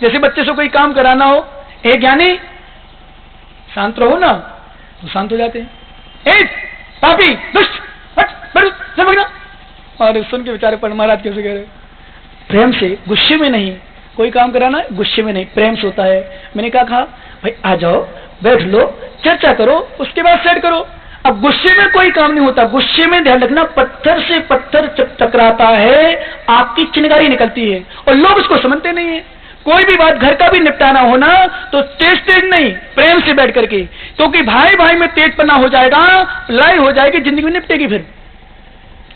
जैसे बच्चे से कोई काम कराना हो, ए ज्ञानी शांत रहो ना, तो शांत हो जाते हैं। ए पापी दुष्ट हट, और सुन के बेचारे पर महाराज कैसे कह रहे, प्रेम से, गुस्से में नहीं। कोई काम कराना गुस्से में नहीं, प्रेम से होता है। मैंने कहा भाई आ जाओ, बैठ लो, चर्चा करो, उसके बाद सेट करो। अब गुस्से में कोई काम नहीं होता। गुस्से में ध्यान रखना, पत्थर से पत्थर टकराता है, आग की चिंगारी निकलती है, और लोग उसको समझते नहीं है। कोई भी बात घर का भी निपटाना होना तो तेज तेज नहीं, प्रेम से बैठ करके, क्योंकि भाई भाई में तेजपना हो जाएगा, लड़ाई हो जाएगी, जिंदगी में निपटेगी। फिर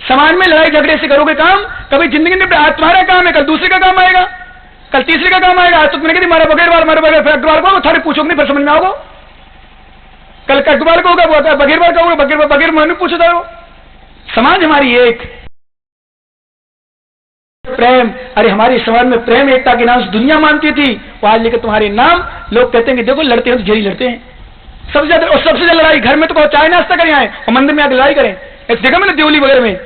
समाज में लड़ाई झगड़े से करोगे काम, कभी जिंदगी निपटे। आज तुम्हारा काम है, कल दूसरे का काम आएगा, कल तीसरे का काम आएगा। आज तो तुमने कहती मारा बगैर फिर अग्रवाल को थारे पूछोगे नहीं, फिर समझ में आओगे। कल अग्रवाल को होगा, बगैरवाल का होगा, बगैर मन पूछो जाओ। समाज हमारी एक प्रेम, अरे हमारी समाज में प्रेम एकता के नाम से दुनिया मानती थी, वो आज लेकर तुम्हारे नाम लोग कहते हैं कि देखो लड़ते हैं तो झेरी लड़ते हैं। सबसे ज्यादा लड़ाई घर में, तो कहो चाय नाश्ता करें आए और मंदिर में आकर लड़ाई करें। देखा मैंने देवली वगैरह में,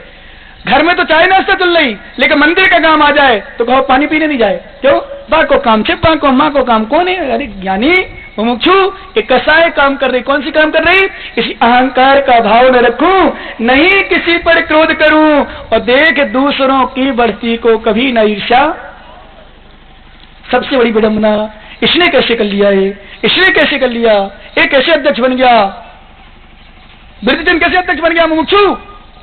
घर में तो चाय नाश्ता चल रही, लेकिन मंदिर का काम आ जाए तो कहो पानी पीने नहीं जाए। क्यों? बा को काम से, बा को माँ को काम कौन है? अरे ज्ञानी मुमुक्षु, एक कसाय काम कर रही। कौन सी काम कर रही? किसी अहंकार का भाव न रखूं, नहीं किसी पर क्रोध करूं, और देख दूसरों की बढ़ती को कभी न ईर्ष्या। सबसे बड़ी विडंबना, इसने कैसे कर लिया है, इसने कैसे कर लिया, ये कैसे अध्यक्ष बन गया, वृद्धजन कैसे अध्यक्ष बन गया। मुमुक्षु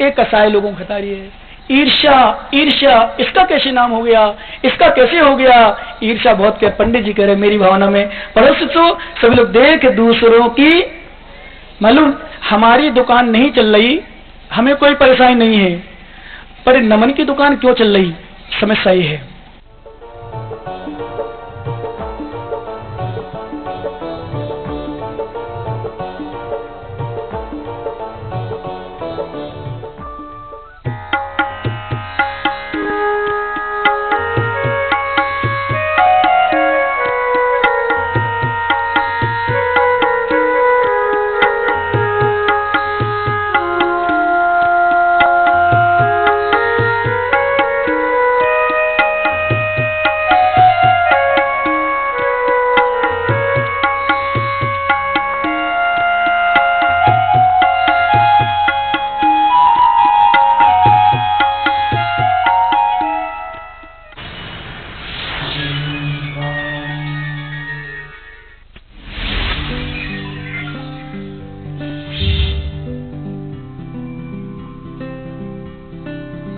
एक कसाय लोगों को खता रही है। ईर्ष्या, ईर्ष्या, इसका कैसे नाम हो गया, इसका कैसे हो गया। ईर्ष्या बहुत क्या, पंडित जी कह रहे मेरी भावना में परसो सभी लोग देख दूसरों की। मालूम हमारी दुकान नहीं चल रही, हमें कोई परेशानी नहीं है, पर नमन की दुकान क्यों चल रही, समस्या ये है।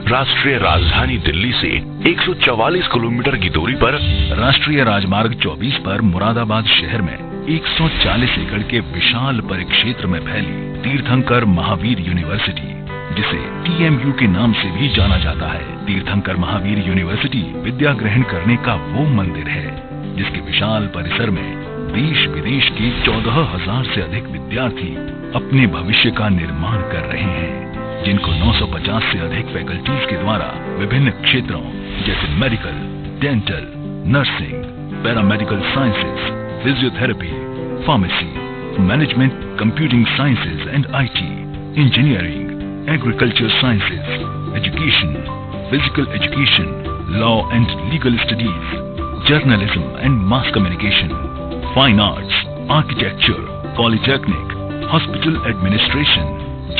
राष्ट्रीय राजधानी दिल्ली से 144 किलोमीटर की दूरी पर राष्ट्रीय राजमार्ग 24 पर मुरादाबाद शहर में 140 एकड़ के विशाल परिक्षेत्र में फैली तीर्थंकर महावीर यूनिवर्सिटी, जिसे TMU के नाम से भी जाना जाता है। तीर्थंकर महावीर यूनिवर्सिटी विद्या ग्रहण करने का वो मंदिर है जिसके विशाल परिसर में देश विदेश के 14,000 से अधिक विद्यार्थी अपने भविष्य का निर्माण कर रहे हैं, जिनको 950 से अधिक फैकल्टीज के द्वारा विभिन्न क्षेत्रों जैसे medical, dental, nursing, paramedical sciences, physiotherapy, pharmacy, management, computing sciences and IT, engineering, agriculture sciences, education, physical education, law and legal studies, journalism and mass communication, fine arts, architecture, polytechnic, hospital administration,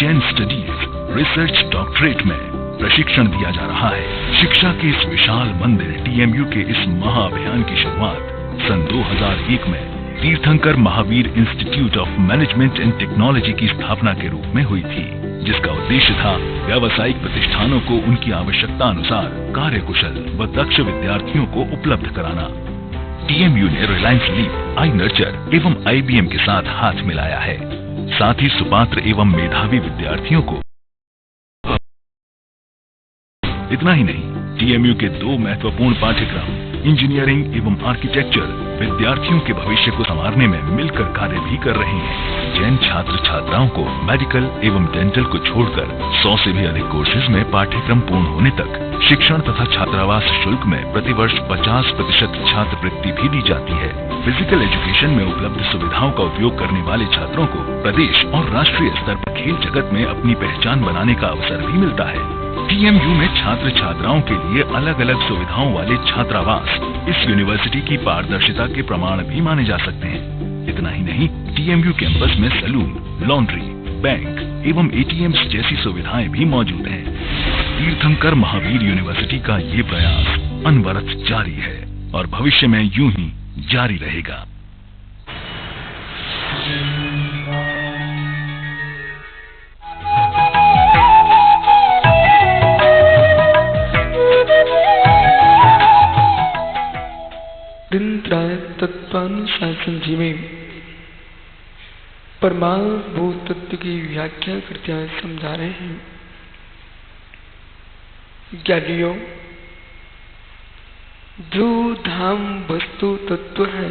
Jain studies, research doctorate में प्रशिक्षण दिया जा रहा है। शिक्षा के इस विशाल मंदिर TMU के इस महाअभियान की शुरुआत सन 2001 में तीर्थंकर Mahavir institute of management and technology की स्थापना के रूप में हुई थी, जिसका उद्देश्य था व्यावसायिक प्रतिष्ठानों को उनकी आवश्यकता अनुसार कार्यकुशल व दक्ष विद्यार्थियों को उपलब्ध कराना। TMU ने रिलायंस लीप, iNurture एवं IBM के साथ हाथ मिलाया है। साथ ही सुपात्र एवं मेधावी विद्यार्थियों को इतना ही नहीं, TMU के 2 महत्वपूर्ण पाठ्यक्रम इंजीनियरिंग एवं आर्किटेक्चर विद्यार्थियों के भविष्य को संवारने में मिलकर कार्य भी कर रहे हैं। जैन छात्र छात्राओं को मेडिकल एवं डेंटल को छोड़कर 100 से भी अधिक कोर्सेज में पाठ्यक्रम पूर्ण होने तक शिक्षण तथा छात्रावास शुल्क में प्रतिवर्ष 50% छात्रवृत्ति भी दी जाती है। फिजिकल एजुकेशन में उपलब्ध सुविधाओं का उपयोग करने वाले छात्रों को प्रदेश और राष्ट्रीय स्तर पर खेल जगत में अपनी पहचान बनाने का अवसर भी मिलता है। टीएमयू में छात्र छात्राओं के लिए अलग अलग सुविधाओं वाले छात्रावास इस यूनिवर्सिटी की पारदर्शिता के प्रमाण भी माने जा सकते हैं। इतना ही नहीं, टीएमयू कैंपस में सैलून, लॉन्ड्री, बैंक एवं एटीएम्स जैसी सुविधाएं भी मौजूद हैं। तीर्थंकर महावीर यूनिवर्सिटी का ये प्रयास अनवरत जारी है और भविष्य में यूं ही जारी रहेगा। दिन त्रय तत्वानुशासन जी में परमाणु भूत तत्व की व्याख्या करते हुए समझा रहे हैं। ज्ञानियों, जो धाम वस्तु तत्व है,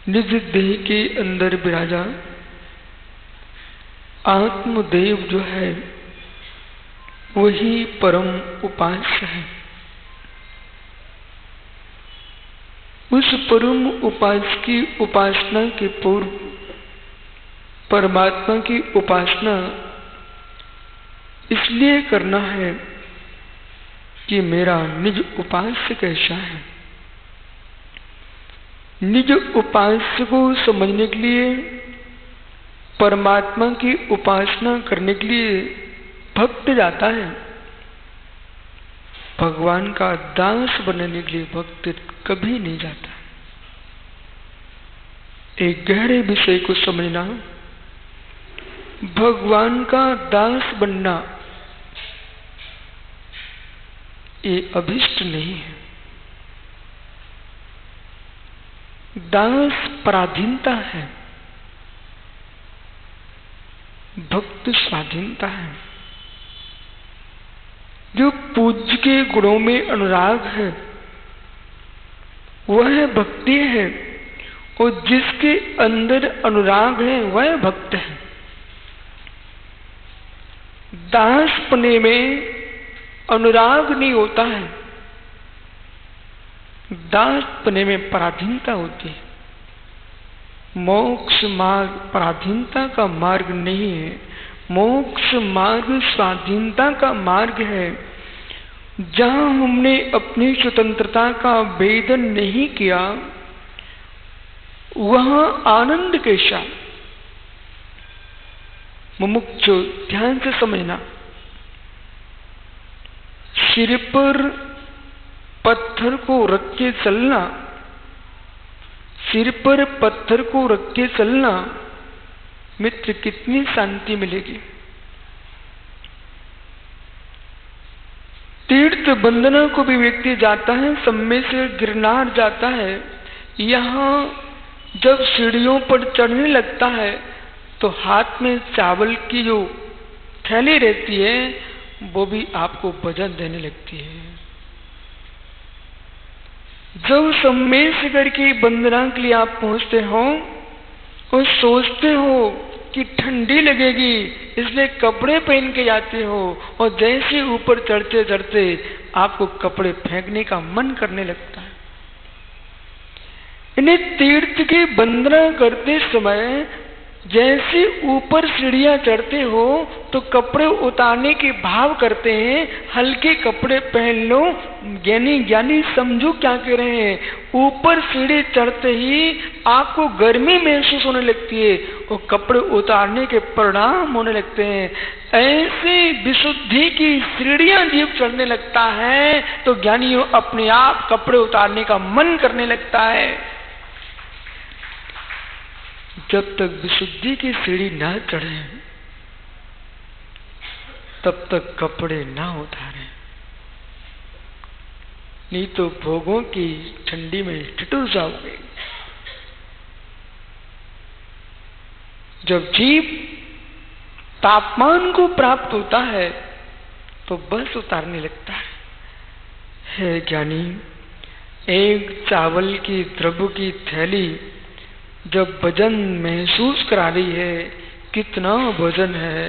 निज देह के अंदर विराजा आत्मदेव जो है, वही परम उपास्य है। उस परम उपास्य की उपासना के पूर्व परमात्मा की उपासना इसलिए करना है कि मेरा निज उपास्य कैसा है। निज उपास्य को समझने के लिए, परमात्मा की उपासना करने के लिए भक्त जाता है। भगवान का दास बनने के लिए भक्त कभी नहीं जाता। एक गहरे विषय को समझना, भगवान का दास बनना ये अभिष्ट नहीं है। दास पराधीनता है, भक्त स्वाधीनता है। जो पूज्य के गुणों में अनुराग है वह भक्ति है, और जिसके अंदर अनुराग है वह भक्त है। दासपने में अनुराग नहीं होता है, दासपने में पराधीनता होती है। मोक्ष मार्ग पराधीनता का मार्ग नहीं है, मोक्ष मार्ग स्वाधीनता का मार्ग है। जहां हमने अपनी स्वतंत्रता का वेदन नहीं किया, वहां आनंद कैसा। मुमुक्षु ध्यान से समझना, सिर पर पत्थर को रख के चलना, सिर पर पत्थर को रख के चलना, मित्र कितनी शांति मिलेगी। तीर्थ बंदना को भी व्यक्ति जाता है, समय से गिरनार जाता है, यहाँ जब सीढ़ियों पर चढ़ने लगता है तो हाथ में चावल की जो थैली रहती है वो भी आपको वजन देने लगती है। जब समय से करके बंदना के लिए आप पहुंचते हो और सोचते हो कि ठंडी लगेगी इसलिए कपड़े पहन के जाते हो, और जैसे ऊपर चढ़ते चढ़ते आपको कपड़े फेंकने का मन करने लगता है। इन्हें तीर्थ की वंदना करते समय जैसे ऊपर सीढ़ियां चढ़ते हो तो कपड़े उतारने के भाव करते हैं, हल्के कपड़े पहन लो। ज्ञानी समझो क्या कह रहे हैं। ऊपर सीढ़ी चढ़ते ही आपको गर्मी महसूस होने लगती है और कपड़े उतारने के परिणाम होने लगते हैं। ऐसे विशुद्धि की सीढ़ियां जीव चढ़ने लगता है तो ज्ञानियों अपने आप कपड़े उतारने का मन करने लगता है। जब तक विशुद्धि की सीढ़ी ना चढ़े तब तक कपड़े ना उतारे, नहीं तो भोगों की ठंडी में ठिठुर जाओगे। जब जीव तापमान को प्राप्त होता है तो बस उतारने लगता है ज्ञानी, एक चावल की द्रव्य की थैली जब वजन महसूस करा रही है, कितना वजन है,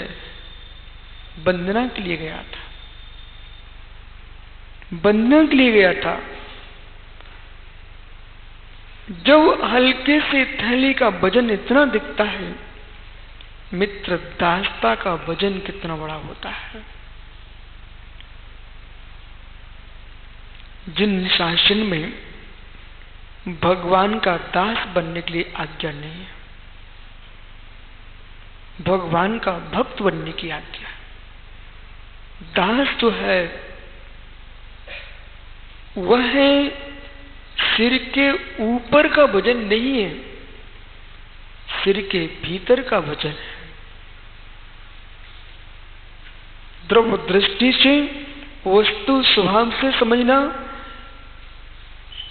वंदना के लिए गया था, वंदना के लिए गया था। जब हल्के से थैली का वजन इतना दिखता है मित्र दासता का वजन कितना बड़ा होता है। जिन शासन में भगवान का दास बनने के लिए आज्ञा नहीं है, भगवान का भक्त बनने की आज्ञा है। दास जो है वह सिर के ऊपर का वजन नहीं है, सिर के भीतर का वजन है। द्रव्य दृष्टि से, वस्तु स्वभाव से समझना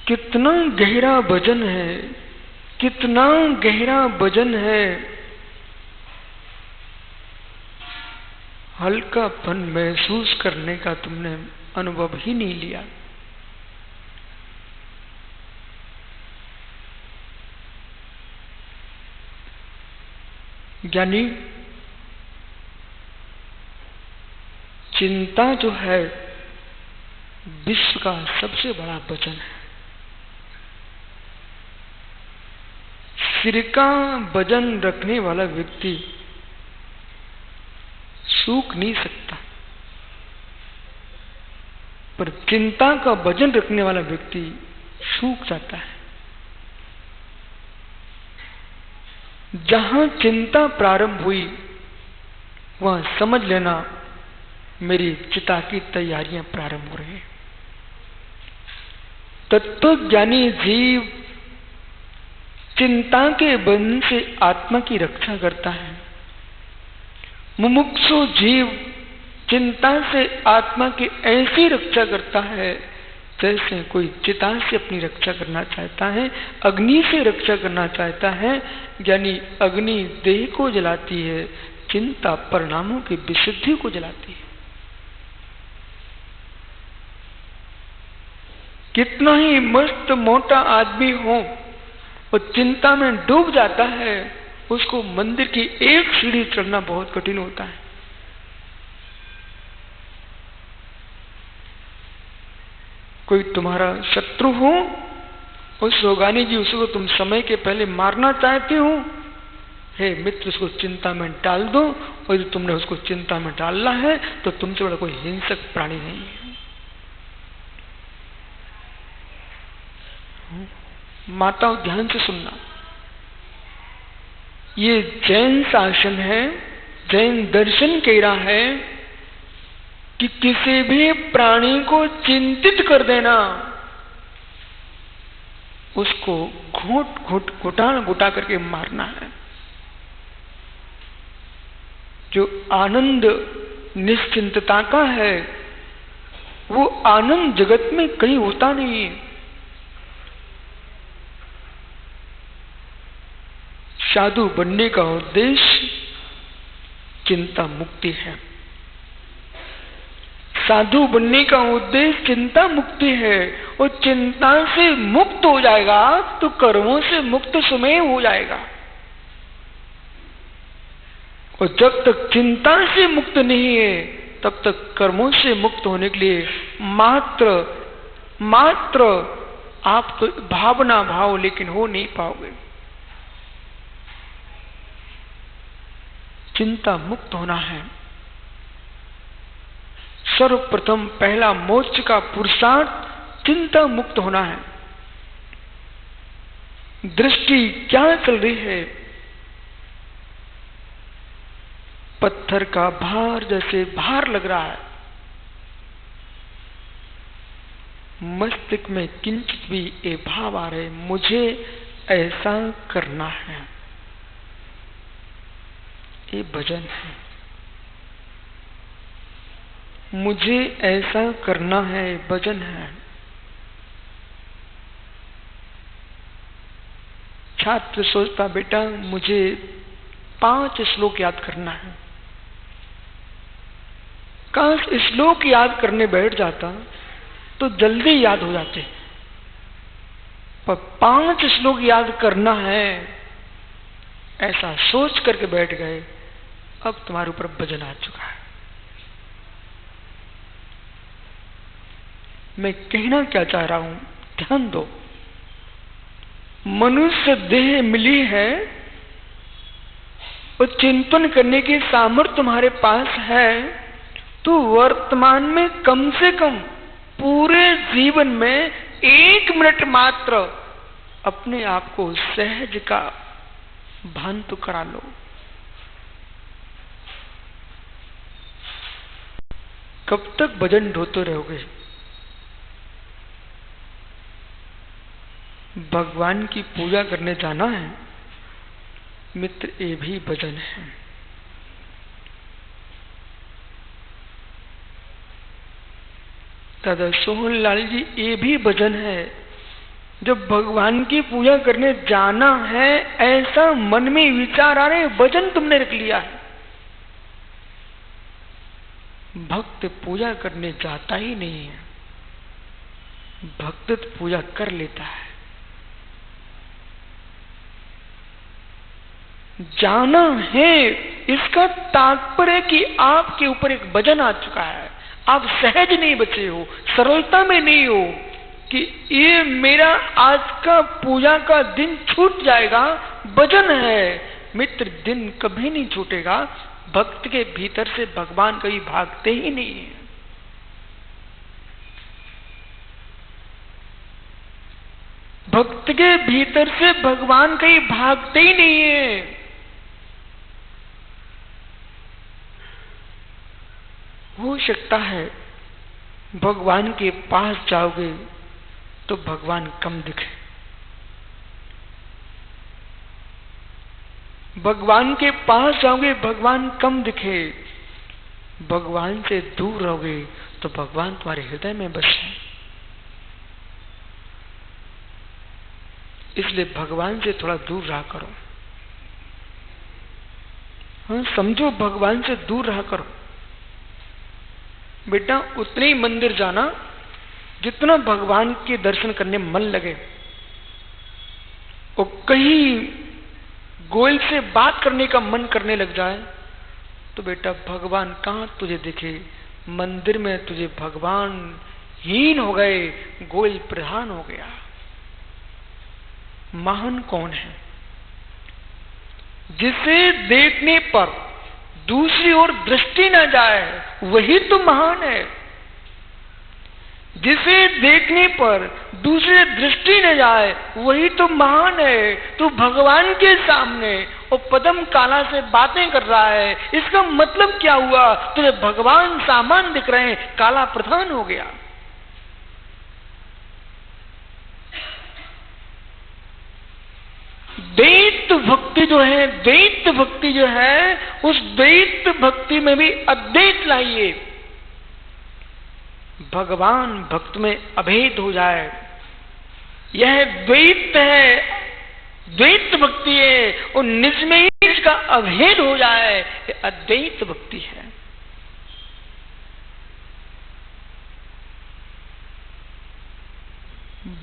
कितना गहरा वजन है, कितना गहरा वजन है। हल्कापन महसूस करने का तुमने अनुभव ही नहीं लिया। ज्ञानी चिंता जो है विश्व का सबसे बड़ा वजन है। सिर का वजन रखने वाला व्यक्ति सूख नहीं सकता, पर चिंता का वजन रखने वाला व्यक्ति सूख जाता है। जहां चिंता प्रारंभ हुई वहां समझ लेना मेरी चिता की तैयारियां प्रारंभ हो रही हैं। तत्वज्ञानी जीव चिंता के बंधन से आत्मा की रक्षा करता है। मुमुक्षु जीव चिंता से आत्मा की ऐसी रक्षा करता है जैसे कोई चिता से अपनी रक्षा करना चाहता है, अग्नि से रक्षा करना चाहता है। यानी अग्नि देह को जलाती है, चिंता परिणामों की विशुद्धि को जलाती है। कितना ही मस्त मोटा आदमी हो और चिंता में डूब जाता है, उसको मंदिर की एक सीढ़ी चढ़ना बहुत कठिन होता है। कोई तुम्हारा शत्रु हो, उस योगानी जी उसको तुम समय के पहले मारना चाहते हो, हे मित्र उसको चिंता में डाल दो, और यदि तुमने उसको चिंता में डालना है तो तुमसे बड़ा कोई हिंसक प्राणी नहीं है। माताओं ध्यान से सुनना, ये जैन शासन है, जैन दर्शन कह रहा है कि किसी भी प्राणी को चिंतित कर देना, उसको घोट घोट घुटा घुटा करके मारना है। जो आनंद निश्चिंतता का है वो आनंद जगत में कहीं होता नहीं है। साधु बनने का उद्देश्य चिंता मुक्ति है। साधु बनने का उद्देश्य चिंता मुक्ति है, और चिंता से मुक्त हो जाएगा तो कर्मों से मुक्त स्वयं हो जाएगा। और जब तक चिंता से मुक्त नहीं है तब तक कर्मों से मुक्त होने के लिए मात्र आप तो भावना भाव, लेकिन हो नहीं पाओगे। चिंता मुक्त होना है। सर्वप्रथम पहला मोक्ष का पुरुषार्थ चिंता मुक्त होना है। दृष्टि क्या चल रही है? पत्थर का भार जैसे भार लग रहा है। मस्तिष्क में किंचित भी ये भाव आ रहे, मुझे ऐसा करना है, ये भजन है। मुझे ऐसा करना है, भजन है। छात्र सोचता बेटा मुझे 5 श्लोक याद करना है। काश श्लोक याद करने बैठ जाता तो जल्दी याद हो जाते, पर 5 श्लोक याद करना है ऐसा सोच करके बैठ गए, अब तुम्हारे ऊपर वजन आ चुका है। मैं कहना क्या चाह रहा हूं, ध्यान दो। मनुष्य देह मिली है और चिंतन करने की सामर्थ्य तुम्हारे पास है, तो वर्तमान में कम से कम पूरे जीवन में 1 मिनट मात्र अपने आप को सहज का भान तो करा लो। कब तक भजन ढोते रहोगे? भगवान की पूजा करने जाना है मित्र, ये भी भजन है। दादा सोहनलाल जी, ये भी भजन है। जब भगवान की पूजा करने जाना है, ऐसा मन में विचार आ रहे, भजन तुमने रख लिया है। भक्त पूजा करने जाता ही नहीं है, भक्त तो पूजा कर लेता है। जाना है, इसका तात्पर्य कि आपके ऊपर एक वजन आ चुका है, आप सहज नहीं बचे हो, सरलता में नहीं हो कि ये मेरा आज का पूजा का दिन छूट जाएगा। वजन है मित्र, दिन कभी नहीं छूटेगा। भक्त के भीतर से भगवान कभी भागते ही नहीं है। भक्त के भीतर से भगवान कहीं भागते ही नहीं है। हो सकता है भगवान के पास जाओगे तो भगवान कम दिखे, भगवान के पास जाओगे भगवान कम दिखे, भगवान से दूर रहोगे तो भगवान तुम्हारे हृदय में बसे। इसलिए भगवान से थोड़ा दूर रहा करो। हाँ, समझो, भगवान से दूर रहा करो। बेटा उतने ही मंदिर जाना जितना भगवान के दर्शन करने मन लगे। और कहीं गोयल से बात करने का मन करने लग जाए तो बेटा भगवान कहां तुझे दिखे। मंदिर में तुझे भगवान हीन हो गए, गोयल प्रधान हो गया। महान कौन है? जिसे देखने पर दूसरी ओर दृष्टि न जाए, वही तो महान है। जिसे देखने पर दूसरे दृष्टि न जाए, वही तो महान है। तो भगवान के सामने और पदम काला से बातें कर रहा है, इसका मतलब क्या हुआ? तुझे भगवान सामान दिख रहे हैं, काला प्रधान हो गया। द्वैत भक्ति जो है, द्वैत भक्ति जो है, उस द्वैत भक्ति में भी अद्वैत लाइए। भगवान भक्त में अभेद हो जाए। यह द्वैत है, द्वैत भक्ति है, और निज में ही इसका अभेद हो जाए, यह अद्वैत भक्ति है।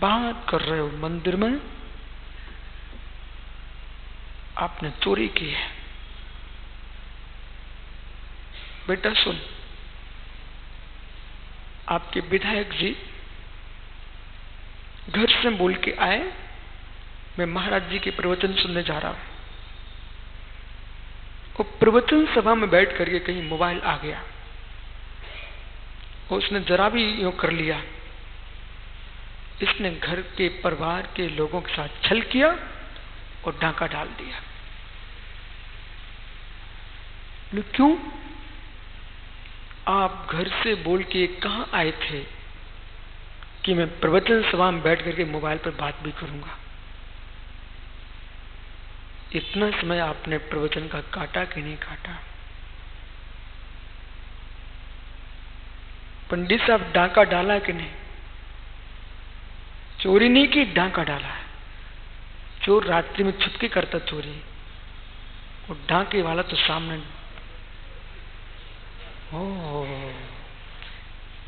बात कर रहे हो मंदिर में, आपने चोरी की है। बेटा सुन, आपके विधायक जी घर से बोल के आए, मैं महाराज जी के प्रवचन सुनने जा रहा हूं। वो प्रवचन सभा में बैठ करके कहीं मोबाइल आ गया, और उसने जरा भी यूं कर लिया, इसने घर के परिवार के लोगों के साथ छल किया और डाका डाल दिया। क्यों? आप घर से बोल के कहां आए थे कि मैं प्रवचन सभा में बैठ करके मोबाइल पर बात भी करूंगा? इतना समय आपने प्रवचन का काटा कि नहीं काटा? पंडित साहब डाका डाला कि नहीं? चोरी नहीं की, डाका डाला है। चोर रात्रि में छुपके करता चोरी, और डाके वाला तो सामने।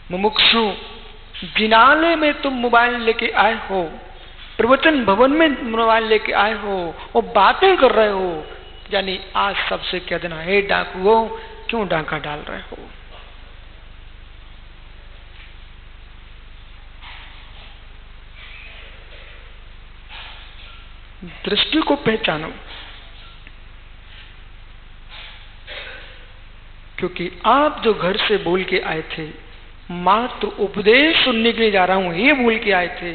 मुमुक्षु, जिनालय में तुम मोबाइल लेके आए हो, प्रवचन भवन में मोबाइल लेके आए हो और बातें कर रहे हो, यानी आज सबसे कह देना, हे डाकुओ, क्यों डाका डाल रहे हो? दृष्टि को पहचानो। क्योंकि आप जो घर से बोल के आए थे, मात्र उपदेश सुनने के लिए जा रहा हूं, ये बोल के आए थे।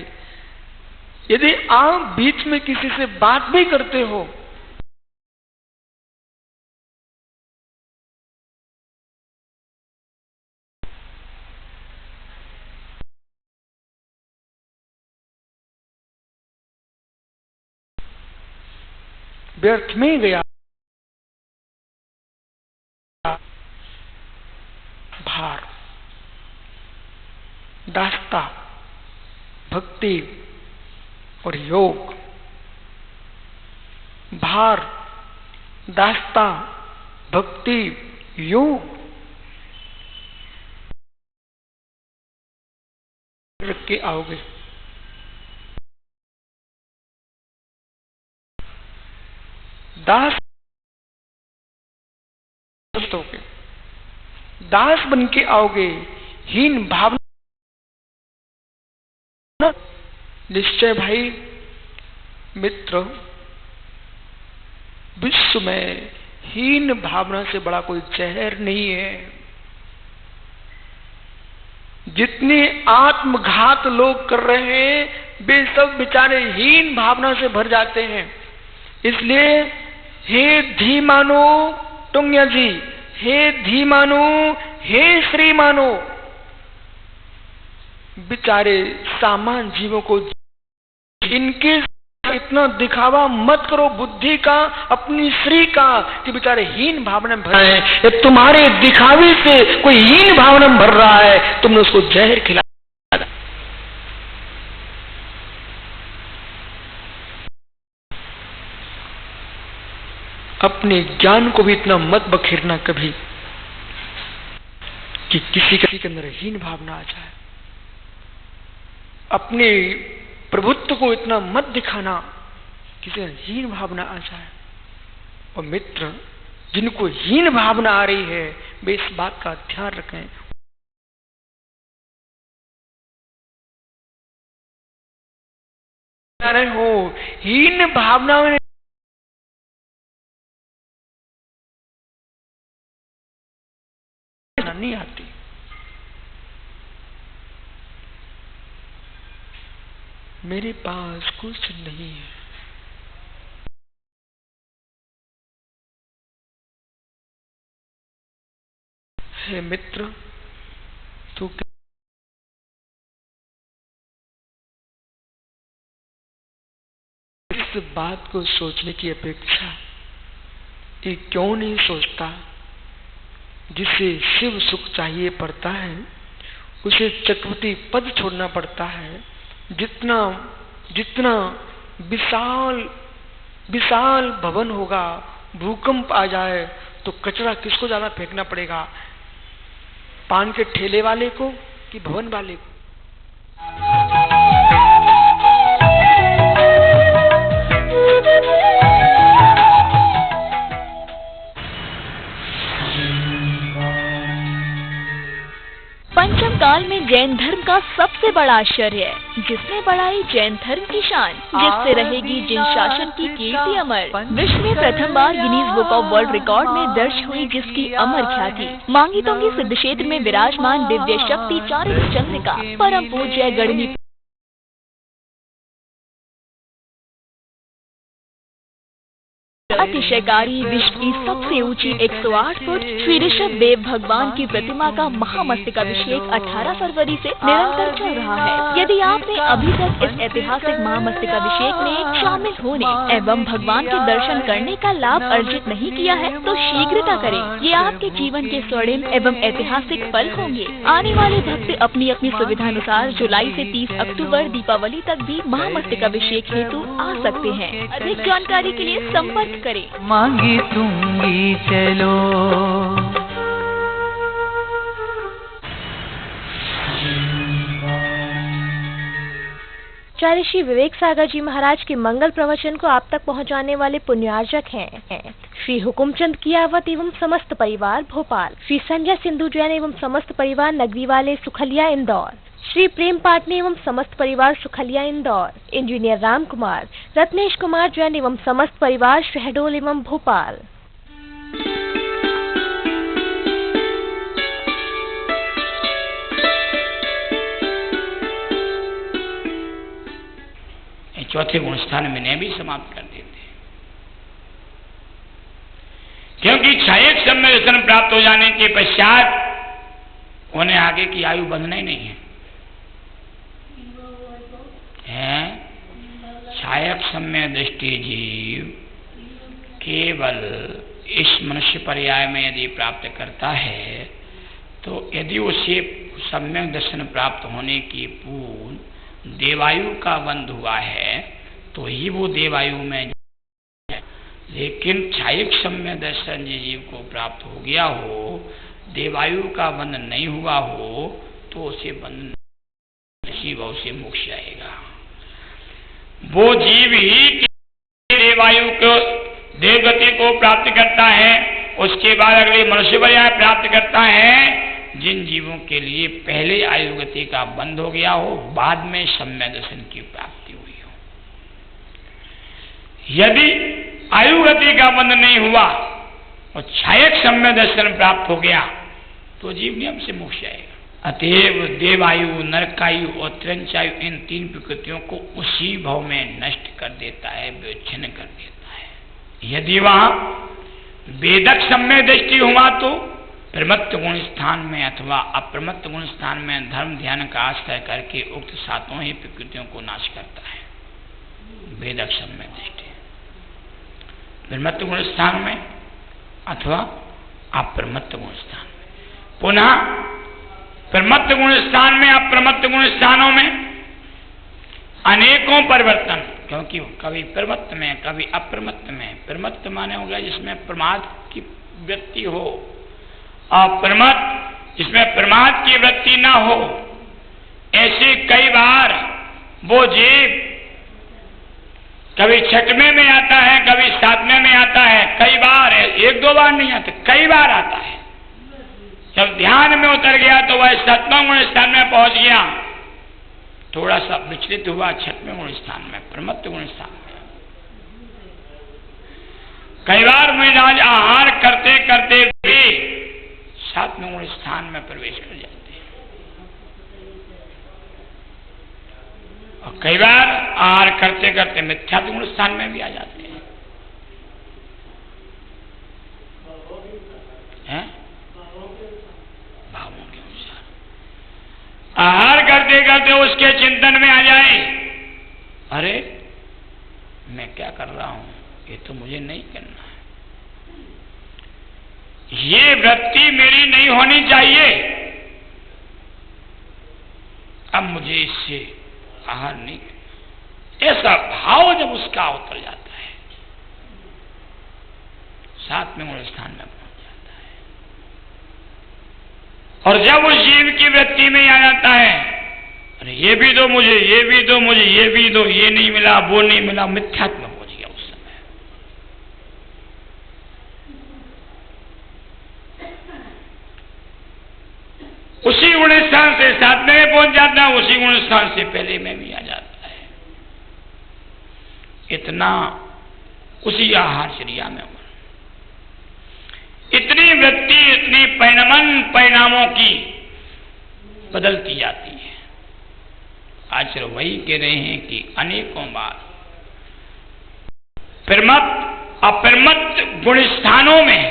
यदि आप बीच में किसी से बात भी करते हो, व्यर्थ में गया। भार, दास्ता, भक्ति और योग। भार, दास्ता, भक्ति, योग रख के आओगे। दास होगे, दास बन के आओगे, हीन भावना। निश्चय भाई मित्र, विश्व में हीन भावना से बड़ा कोई जहर नहीं है। जितने आत्मघात लोग कर रहे हैं, वे सब बेचारे हीन भावना से भर जाते हैं। इसलिए हे धीमानो टुंग्या जी, हे धीमानो, हे श्रीमानो, बेचारे सामान्य जीवों को इनके इतना दिखावा मत करो बुद्धि का, अपनी श्री का, कि बेचारे हीन भावना में भर रहे हैं। ये तुम्हारे दिखावे से कोई हीन भावना में भर रहा है, तुमने उसको जहर खिला। अपने ज्ञान को भी इतना मत बखेरना कभी कि किसी के अंदर हीन भावना आ जाए। अपने प्रभुत्व को इतना मत दिखाना किसी में हीन भावना आ जाए। और मित्र, जिनको हीन भावना आ रही है, वे इस बात का ध्यान रखें। रहे हो हीन भावना में नहीं आती। मेरे पास कुछ नहीं है। हे मित्र, तू इस बात को सोचने की अपेक्षा ये क्यों नहीं सोचता, जिसे शिव सुख चाहिए पड़ता है उसे चक्रवर्ती पद छोड़ना पड़ता है। जितना जितना विशाल विशाल भवन होगा, भूकंप आ जाए तो कचरा किसको ज्यादा फेंकना पड़ेगा, पान के ठेले वाले को कि भवन वाले को? पंचम काल में जैन धर्म का सबसे बड़ा आश्चर्य है, जिसने बढ़ाई जैन धर्म की शान, जिससे रहेगी जिन शासन की कीर्ति अमर। विश्व में प्रथम बार Guinness book of world record में दर्ज हुई जिसकी अमर ख्याति। मांगी तोंगी सिद्ध क्षेत्र में विराजमान दिव्य शक्ति चारित्र चंद्रिका परम पूज्य गणनी अतिशयकारी विश्व की सबसे ऊंची 108 फुट श्री ऋषभ देव भगवान की प्रतिमा का महामस्तकाभिषेक 18 फरवरी से निरंतर चल रहा है। यदि आपने अभी तक इस ऐतिहासिक महामस्तकाभिषेक में शामिल होने एवं भगवान के दर्शन करने का लाभ अर्जित नहीं किया है तो शीघ्रता करें। ये आपके जीवन के स्वर्णिम एवं ऐतिहासिक पल होंगे। आने वाले भक्त अपनी अपनी सुविधानुसार जुलाई से 30 अक्टूबर दीपावली तक भी महामस्तकाभिषेक हेतु आ सकते हैं। अधिक जानकारी के लिए संपर्क करें। मांगी तुंगी चलो। आचार्य श्री विवेक सागर जी महाराज के मंगल प्रवचन को आप तक पहुंचाने वाले पुण्यार्जक हैं श्री हुकुमचंद कियावत एवं समस्त परिवार भोपाल, श्री संजय सिंधु जैन एवं समस्त परिवार नगरी वाले सुखलिया इंदौर, श्री प्रेम पाटनी एवं समस्त परिवार सुखलिया इंदौर, इंजीनियर राम कुमार, रत्नेश कुमार जैन एवं समस्त परिवार शहडोल एवं भोपाल। चौथे गुण स्थान में भी समाप्त कर देते हैं। क्योंकि क्षयक सम्य दर्शन प्राप्त हो जाने के पश्चात उन्हें आगे की आयु बंधना ही नहीं है। क्षयक सम्य दृष्टि जीव केवल इस मनुष्य पर्याय में यदि प्राप्त करता है तो यदि उसे सम्यक दर्शन प्राप्त होने की पूर्व देवायु का बंध हुआ है तो ही वो देवायु में जाए। लेकिन क्षयक सम्यक दर्शन जीव को प्राप्त हो गया हो, देवायु का बंध नहीं हुआ हो, तो उसे बंध भाव से मोक्ष आएगा। वो जीव ही देवायु को देवगति को प्राप्त करता है, उसके बाद अगले मनुष्य पर्याय प्राप्त करता है। जिन जीवों के लिए पहले आयुगति का बंध हो गया हो, बाद में सम्यक दर्शन की प्राप्ति हुई हो। यदि आयुगति का बंध नहीं हुआ और क्षयक सम्यक दर्शन प्राप्त हो गया तो जीव नियम से मोक्ष आएगा। अतएव देवायु, नरकायु और त्रंचायु इन तीन प्रकृतियों को उसी भाव में नष्ट कर देता है, विच्छिन्न कर देता है। यदि वहां वेदक सम्यक दृष्टि हुआ तो प्रमत्त गुण स्थान में अथवा अप्रमत्त गुण स्थान में धर्म ध्यान का आश्रय करके उक्त सातों ही प्रकृतियों को नाश करता है। वेदक सम्यक दृष्टि प्रमत्त गुण स्थान में अथवा अप्रमत्त गुण स्थान में। पुनः प्रमत्त गुण स्थान में अप्रमत्त गुण स्थानों में अनेकों परिवर्तन, क्योंकि कभी प्रमत्त में कभी अप्रमत्त में। प्रमत्त माने हो गया जिसमें प्रमाद की वृत्ति हो, और प्रमत्त जिसमें प्रमाद की वृत्ति ना हो। ऐसे कई बार वो जीव कभी छठवें में आता है, कभी सातवें में आता है, कई बार, एक दो बार नहीं आता, कई बार आता है। जब ध्यान में उतर गया तो वह सातवां गुण स्थान में पहुंच गया, थोड़ा सा विचलित हुआ छठवें गुण स्थान में, प्रमत्त गुण स्थान में। कई बार मिजाज आहार करते करते भी सातवें गुण स्थान में प्रवेश कर जाते हैं, और कई बार आहार करते करते मिथ्या गुण स्थान में भी आ जाते हैं। भावों के अनुसार आहार करते करते उसके चिंतन में आ जाए, अरे मैं क्या कर रहा हूं, ये तो मुझे नहीं करना है, ये वृत्ति मेरी नहीं होनी चाहिए, अब मुझे इससे आहार नहीं। ऐसा भाव जब उसका उतर जाता है, सातवें गुण स्थान में पहुंच जाता है, और जब उस जीव की वृत्ति में आ जाता है, अरे ये भी दो मुझे, ये भी दो मुझे, ये भी दो, ये नहीं मिला, वो नहीं मिला, मिथ्यात्व पहुंच गया उस समय। उसी गुण स्थान से सातवें में पहुंच जाता है, उसी गुण स्थान से पहले में भी आ जाता है। इतना उसी आहार चर्या में इतनी वृत्ति, इतनी परिणामों की बदलती जाती है। आचार्य वही कह रहे हैं कि अनेकों बार प्रमत्त अप्रमत्त गुण स्थानों में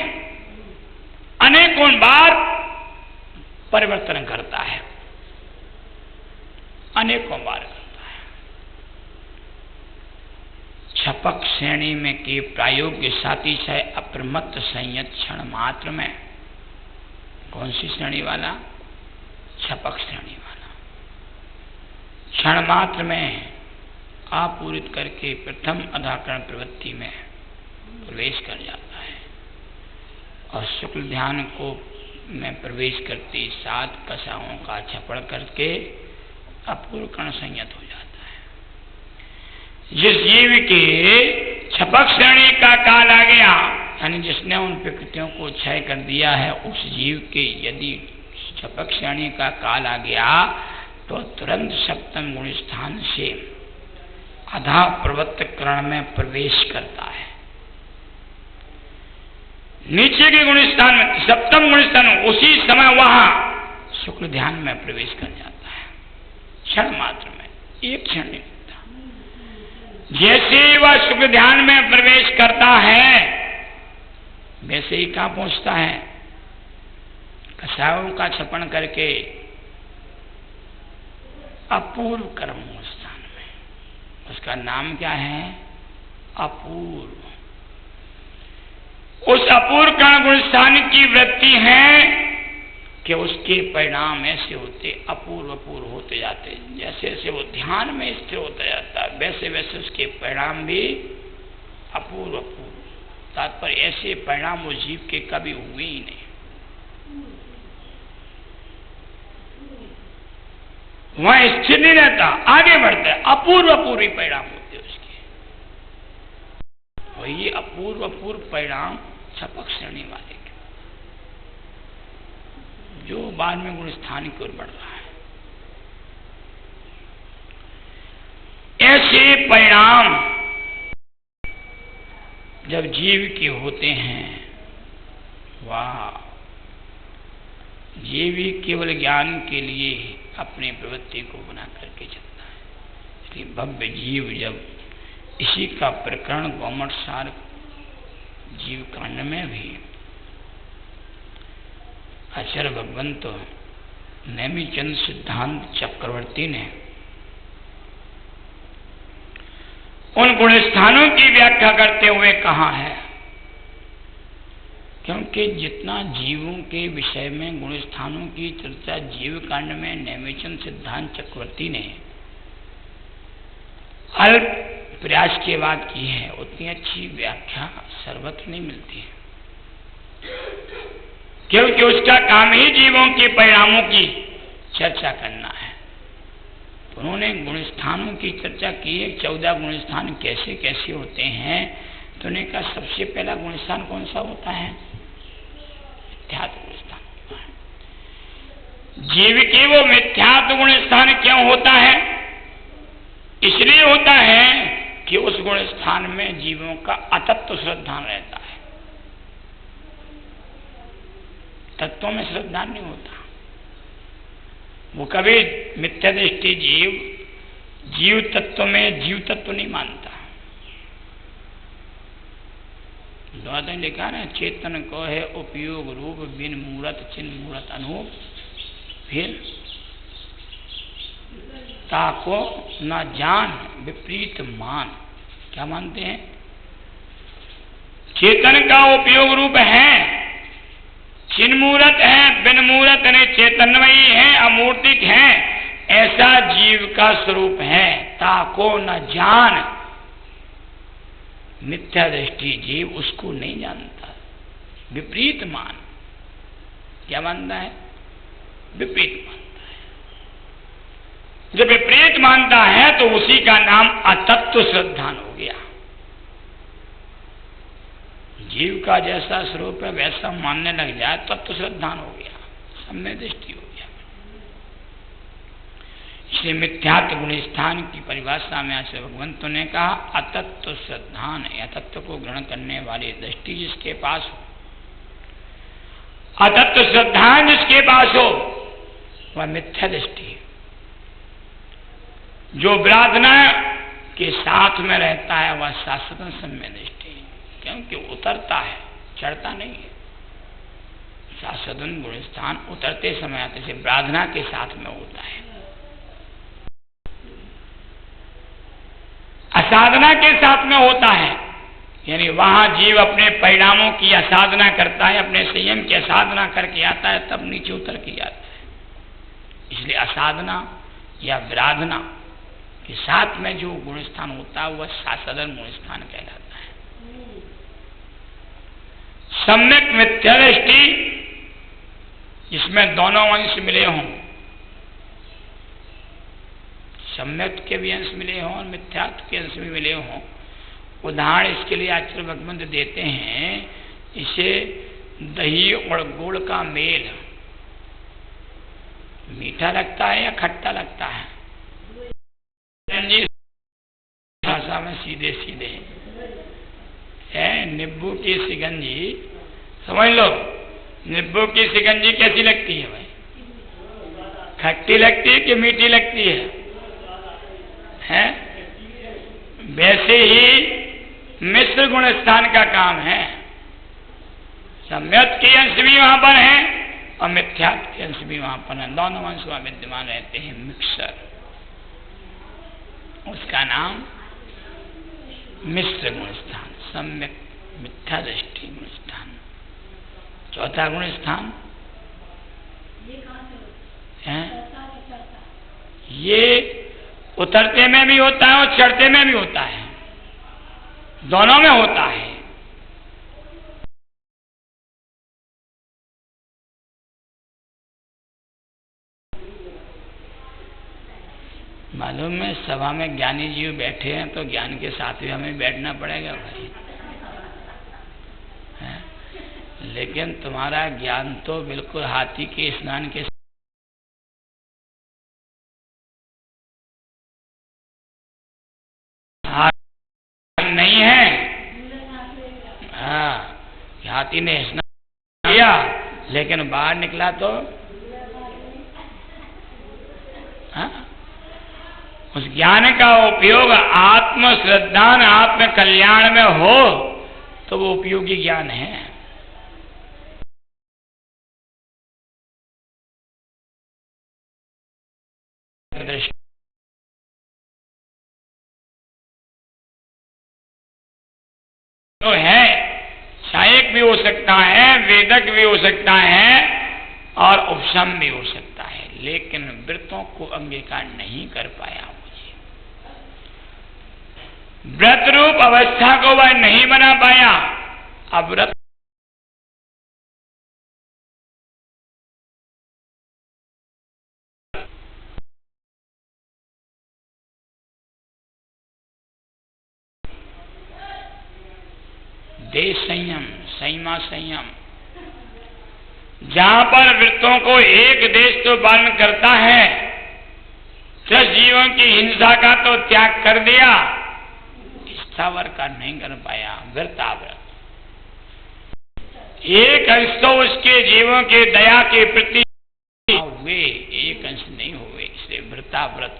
अनेकों बार परिवर्तन करता है, अनेकों बार करता है। छपक श्रेणी में के प्रायोग्य साथी है अप्रमत्त संयत क्षण मात्र में। कौन सी श्रेणी वाला? छपक श्रेणी वाला। क्षण मात्र में आपूरित करके प्रथम अधाकरण प्रवृत्ति में प्रवेश कर जाता है, और शुक्ल ध्यान को में प्रवेश करते सात कसाओं का छपड़ करके अपूर्व कर्ण संयत हो जाता है। जिस जीव के छपक श्रेणी का काल आ गया, यानी जिसने उन प्रकृतियों को क्षय कर दिया है, उस जीव के यदि छपक श्रेणी का काल आ गया तो तुरंत सप्तम गुण स्थान से अधा प्रवृत्त कर्ण में प्रवेश करता है। नीचे के गुण स्थान में, सप्तम गुण स्थान में, उसी समय वहां शुक्ल ध्यान में प्रवेश कर जाता है। क्षण मात्र में, एक क्षण नहीं लगता। जैसे ही वह सुख ध्यान में प्रवेश करता है वैसे ही कहां पहुंचता है? कसायों का छपन करके अपूर्व कर्म स्थान में। उसका नाम क्या है? अपूर्व। उस अपूर्व कर्म गुण स्थान की वृत्ति है कि उसके परिणाम ऐसे होते अपूर्व अपूर्व होते जाते। जैसे जैसे वो ध्यान में स्थिर होता जाता है वैसे वैसे उसके परिणाम भी अपूर्व अपूर्व। तात्पर्य ऐसे परिणाम वो जीव के कभी हुए ही नहीं। वहां स्थिर नहीं रहता, आगे बढ़ता है, अपूर्व अपूर्व परिणाम होते उसके। वही अपूर्व अपूर्व परिणाम छपक श्रेणी वाले के, जो बाद में गुण स्थान की ओर बढ़ रहा है। ऐसे परिणाम जब जीव के होते हैं, वाह, जीव ही केवल ज्ञान के लिए अपनी प्रवृत्ति को बना करके चलता है। इसलिए भव्य जीव जब इसी का प्रकरण गौमठ सार जीव कांड में भी आचार्य भगवंत नेमिचंद सिद्धांत चक्रवर्ती ने उन गुण स्थानों की व्याख्या करते हुए कहा है, क्योंकि जितना जीवों के विषय में गुण स्थानों की चर्चा जीव कांड में नेमिचंद सिद्धांत चक्रवर्ती ने अल्प प्रयास के बाद की है, उतनी अच्छी व्याख्या सर्वत्र नहीं मिलती है। क्योंकि उसका काम ही जीवों के परिणामों की चर्चा करना है। तो उन्होंने गुण स्थानों की चर्चा की है, 14 गुण स्थान कैसे कैसे होते हैं। तो उन्होंने कहा सबसे पहला गुण स्थान कौन सा होता है? मिथ्यात्व गुण स्थान होता है। जीव के वो मिथ्यात्व गुण स्थान क्यों होता है? इसलिए होता है कि उस गुण स्थान में जीवों का अतत्व श्रद्धान रहता है। तत्वों में श्रद्धा नहीं होता। वो कभी मिथ्या दृष्टि जीव तत्व में जीव तत्व नहीं मानता। द्वादश लिखा ना, चेतन को है उपयोग रूप बिन मूरत चिन्ह मूरत अनूप, फिर ताको न जान विपरीत मान। क्या मानते हैं? चेतन का उपयोग रूप है, चिन्ह मूरत है, बिन मूरत नहीं, चेतनमयी है, अमूर्तिक है, ऐसा जीव का स्वरूप है। ताको न जान, मिथ्या दृष्टि जीव उसको नहीं जानता। विपरीत मान, क्या मानता है? विपरीत मानता है। जब विपरीत मानता है तो उसी का नाम अतत्व श्रद्धान हो गया। जीव का जैसा स्वरूप है वैसा मानने लग जाए तत्व श्रद्धान हो गया, सम्यक दृष्टि हो गया। इसलिए मिथ्यात्व गुण स्थान की परिभाषा में आचार्य भगवंतों ने कहा अतत्व श्रद्धान, अतत्व को ग्रहण करने वाली दृष्टि जिसके पास हो, अतत्व श्रद्धान जिसके पास हो, वह मिथ्या दृष्टि है। जो प्रार्थना के साथ में रहता है वह शाश्वत सम्यक दृष्टि है, क्योंकि उतरता है, चढ़ता नहीं है। शाश्वत गुण स्थान उतरते समय आते से प्रार्थना के साथ में होता है। असाधना के साथ में होता है, यानी वहां जीव अपने परिणामों की असाधना करता है, अपने संयम की असाधना करके आता है, तब नीचे उतर के आता है। इसलिए असाधना या विराधना के साथ में जो गुण स्थान होता है वह साधन गुण स्थान कहलाता है। सम्यक मिथ्या दृष्टि जिसमें दोनों अंश मिले हों, सम्यक के भी अंश मिले हों और मिथ्यात्व के अंश भी मिले हों। उदाहरण इसके लिए आचार्य भगवंत देते हैं, इसे दही और गुड़ का मेल मीठा लगता है या खट्टा लगता है? भाषा में सीधे सीधे है। नींबू की शिकंजी समझ लो, नींबू की शिकंजी कैसी लगती है भाई? खट्टी लगती है कि मीठी लगती है? वैसे ही मिश्र गुण स्थान का काम है। सम्यक के अंश भी वहां पर हैं और मिथ्यात्व के अंश भी वहां पर हैं, दोनों अंश वहां विद्यमान रहते हैं। मिक्सर, उसका नाम मिश्र गुण स्थान, सम्यक मिथ्या दृष्टि गुण स्थान। चौथा गुण स्थान है, ये उतरते में भी होता है और चढ़ते में भी होता है, दोनों में होता है। मालूम है, सभा में ज्ञानी जीव बैठे हैं तो ज्ञान के साथ भी हमें बैठना पड़ेगा भाई, है? लेकिन तुम्हारा ज्ञान तो बिल्कुल हाथी के स्नान के नहीं है। हाँ, हाथी ने स्नान किया लेकिन बाहर निकला तो हाँ? उस ज्ञान का उपयोग आत्म श्रद्धान आत्म कल्याण में हो तो वो उपयोगी ज्ञान है। तो है, सहायक भी हो सकता है, वेदक भी हो सकता है और उपशम भी हो सकता है, लेकिन व्रतों को अंगीकार नहीं कर पाया। व्रत रूप अवस्था को वह नहीं बना पाया। अब व्रत देश संयम, संयमा संयम, जहां पर व्रतों को एक देश तो पालन करता है, 10 जीवों की हिंसा का तो त्याग कर दिया, स्थावर का नहीं कर पाया। व्रताव्रत एक अंश तो उसके जीवों के दया के प्रति हुए, एक अंश नहीं हुए। इसलिए व्रताव्रत,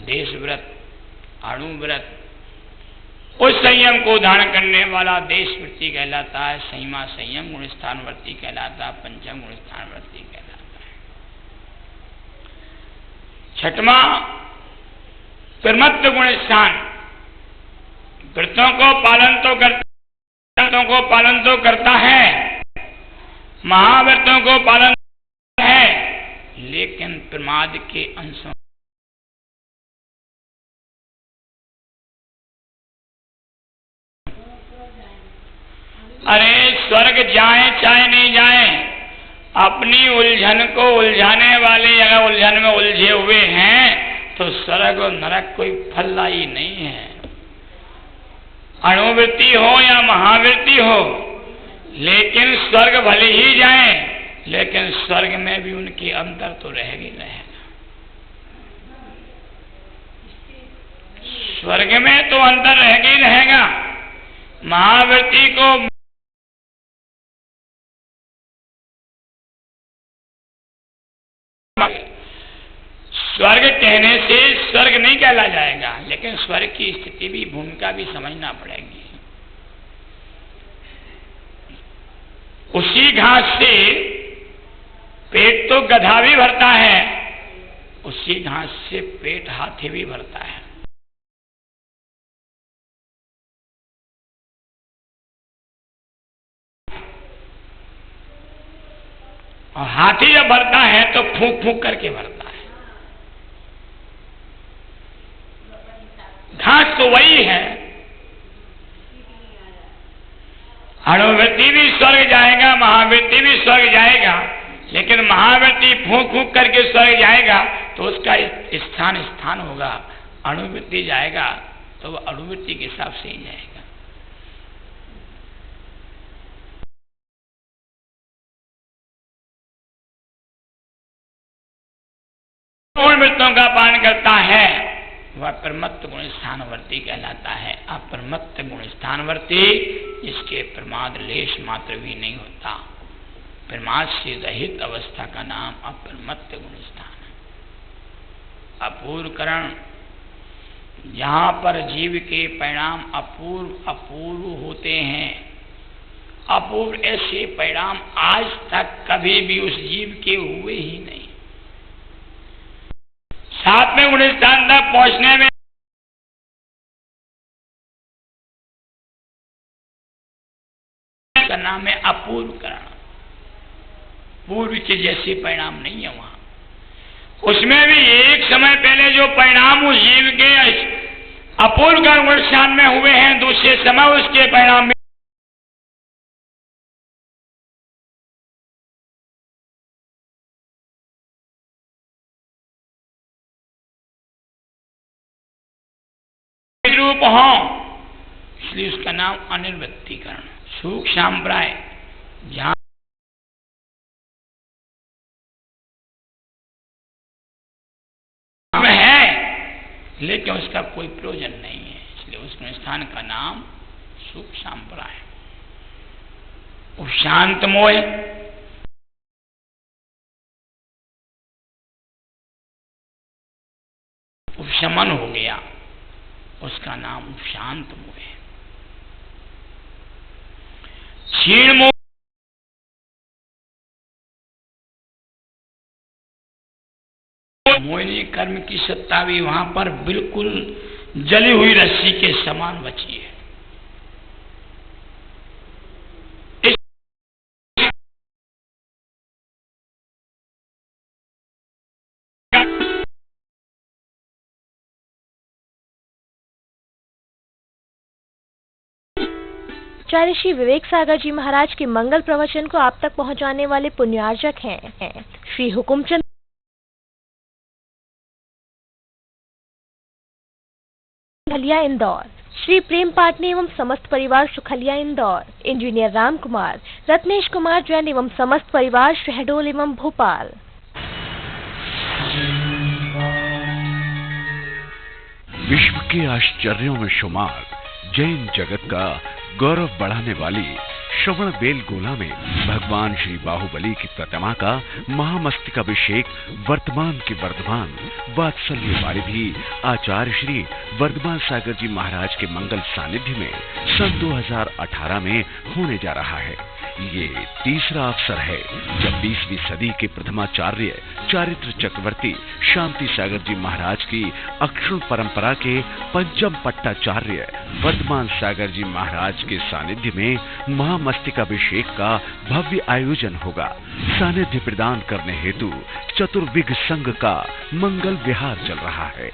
देश व्रत, अणुव्रत, उस संयम को धारण करने वाला देशव्रती कहलाता है। संयमा संयम गुण स्थानवर्ती कहलाता है, पंचम गुण स्थानवर्ती कहलाता है। छठवां प्रमत्त गुण स्थान, व्रतों को पालन तो करता है, महाव्रतों को पालन है, लेकिन प्रमाद के अंशों अरे स्वर्ग जाए चाहे नहीं जाए, अपनी उलझन को उलझाने वाले अगर उलझन में उलझे हुए हैं तो स्वर्ग और नरक कोई फलदायी नहीं है। अणुवृत्ति हो या महावृत्ति हो, लेकिन स्वर्ग भले ही जाए, लेकिन स्वर्ग में भी उनके अंतर तो रहेगी रहेगा। स्वर्ग में तो अंतर रहेगा ही रहेगा। महावृत्ति को स्वर्ग कहने से स्वर्ग नहीं कहला जाएगा, लेकिन स्वर्ग की स्थिति भी, भूमिका भी समझना पड़ेगी। उसी घास से पेट तो गधा भी भरता है, उसी घास से पेट हाथी भी भरता है। और हाथी जब भरता है तो फूंक फूंक करके भरता है। घास तो वही है। अणुवृत्ति भी स्वर्ग जाएगा, महावृत्ति भी स्वर्ग जाएगा, लेकिन महावृत्ति फूंक फूंक करके स्वर्ग जाएगा तो उसका स्थान स्थान होगा। अणुवृत्ति जाएगा तो वह अणुवृत्ति के हिसाब से ही जाएगा। वृत्तों का पालन करता है वह प्रमत्त गुण स्थानवर्ती कहलाता है। अप्रमत्त गुण स्थानवर्ती, इसके प्रमाद लेश मात्र भी नहीं होता। प्रमाद से रहित अवस्था का नाम अप्रमत्त गुण स्थान है। अपूर्वकरण जहां पर जीव के परिणाम अपूर्व अपूर्व होते हैं, अपूर्व ऐसे परिणाम आज तक कभी भी उस जीव के हुए ही नहीं। 7वें गुण स्थान तक पहुंचने में का नाम है अपूर्व करण। पूर्व के जैसे परिणाम नहीं है वहां। उसमें भी एक समय पहले जो परिणाम उस जीव के अपूर्व करण स्थान में हुए हैं, दूसरे समय उसके परिणाम रूप हो, इसलिए उसका नाम अनिर्वृत्तीकरण। सूक्ष्म संप्राय जहां है लेकिन उसका कोई प्रयोजन नहीं है, इसलिए उस स्थान का नाम सूक्ष्म संप्राय। शांत मोय उपशमन हो गया, उसका नाम शांत मोह है। क्षीण मोह मोहिनी कर्म की सत्ता भी वहां पर बिल्कुल जली हुई रस्सी के समान बची है। आचार्य श्री विवेक सागर जी महाराज के मंगल प्रवचन को आप तक पहुंचाने वाले पुण्यार्जक हैं श्री हुकुमचंद सुखलिया इंदौर, श्री प्रेम पाटनी एवं समस्त परिवार सुखलिया इंदौर, इंजीनियर राम कुमार, रत्नेश कुमार जैन एवं समस्त परिवार शहडोल एवं भोपाल। विश्व के आश्चर्यों में शुमार जैन जगत का गौरव बढ़ाने वाली श्रवण बेलगोला में भगवान श्री बाहुबली की प्रतिमा का महामस्तकाभिषेक वर्तमान के वर्धमान वात्सल्य वारिधि आचार्य श्री वर्धमान सागर जी महाराज के मंगल सानिध्य में सन 2018 में होने जा रहा है। ये तीसरा अवसर है जब 20वीं सदी के प्रथमाचार्य चारित्र चक्रवर्ती शांति सागर जी महाराज की अक्षुण परंपरा के पंचम पट्टाचार्य वर्धमान सागर जी महाराज के सानिध्य में महामस्तकाभिषेक का भव्य आयोजन होगा। सानिध्य प्रदान करने हेतु चतुर्विघ संघ का मंगल विहार चल रहा है।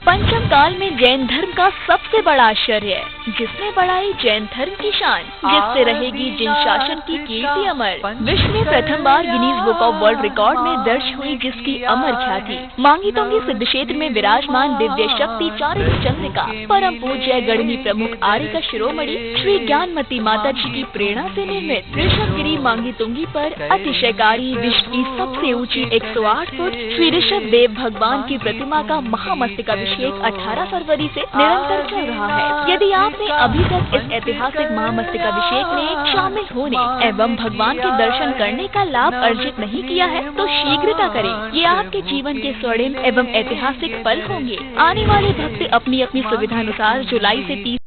पंचम काल में जैन धर्म का सबसे बड़ा आश्चर्य है, जिसने बढ़ाई जैन धर्म की शान, जिससे रहेगी जिन शासन की कीर्ति अमर। विश्व में प्रथम बार Guinness book of world record में दर्ज हुई जिसकी अमर ख्याति। मांगी तोंगी सिद्ध क्षेत्र में विराजमान दिव्य शक्ति चारित्र चंद्रिका परम पूज्य गणनी प्रमुख आर्य का शिरोमणि श्री ज्ञानमती माता जी की प्रेरणा से निर्मित ऋषभगिरी मांगी तुंगी पर अतिशयकारी विश्व की सबसे ऊंची 108 फुट श्री ऋषभ देव भगवान की प्रतिमा का महामस्तकाभिषेक 18 फरवरी से निरंतर चल रहा है। यदि आपने अभी तक इस ऐतिहासिक महामस्तकाभिषेक में शामिल होने एवं भगवान के दर्शन करने का लाभ अर्जित नहीं किया है तो शीघ्रता करें। ये आपके जीवन के स्वर्णिम एवं ऐतिहासिक पल होंगे। आने वाले भक्त अपनी अपनी सुविधानुसार जुलाई से 30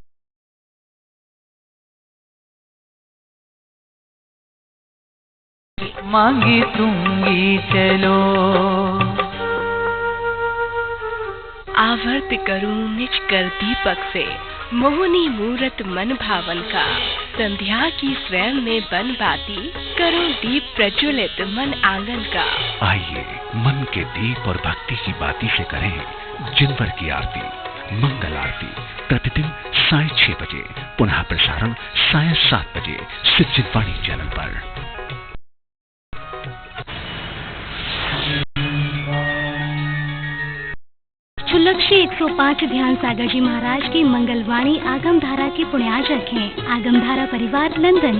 मांगी तुंगी चलो आवर्त करूं निज कर दीपक से मोहनी मूरत मन भावन का। संध्या की स्वयं में बन बाती करूं दीप प्रज्वलित मन आंगन का। आइए मन के दीप और भक्ति की बाती से करें जिनवर की आरती। मंगल आरती प्रतिदिन साय 6 बजे, पुनः प्रसारण साय 7 बजे सिद्धवाणी चैनल पर। लक्ष्य 105 ध्यान सागर जी महाराज की मंगलवाणी आगम धारा के पुण्यार्जक हैं। आगम धारा परिवार लंदन।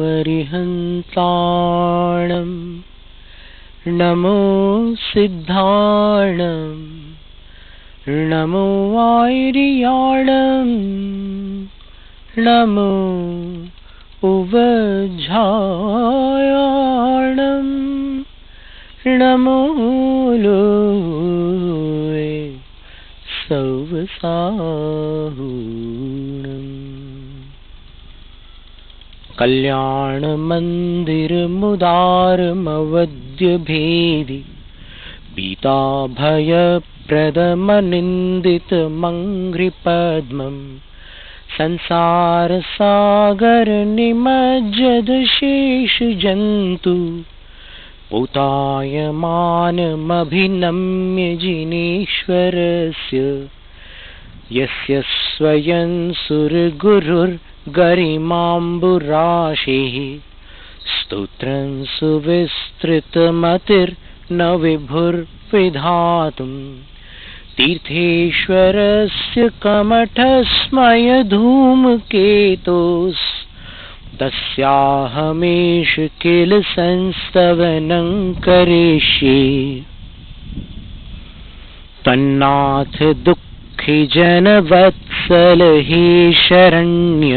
अरिहन्ताणं नमो सिद्धाणं नमो वायरियाणं नमो उवझायाणं नमो लोये सवसाहूणम् कल्याण मंदिर मुदारमवद्य भेदि पीताभय प्रदमनिन्दित मंघ्रिपद्मम् संसार सागर निमज्जद शेष जन्तु पूतायमानमभिनम्य जिनेश्वरस्य यस्य स्वयं सुरगुरुर्गरिमाम्बुराशिः स्तोत्रं सुविस्तृतमतिर्न विभुर्विधातुम् तीर्थेश्वरस्य कमठस्मय धूमकेतोस् तस्याहमेष किल संस्तवनं करिष्ये तन्नाथ दुःखी जनवत्सल हे शरण्य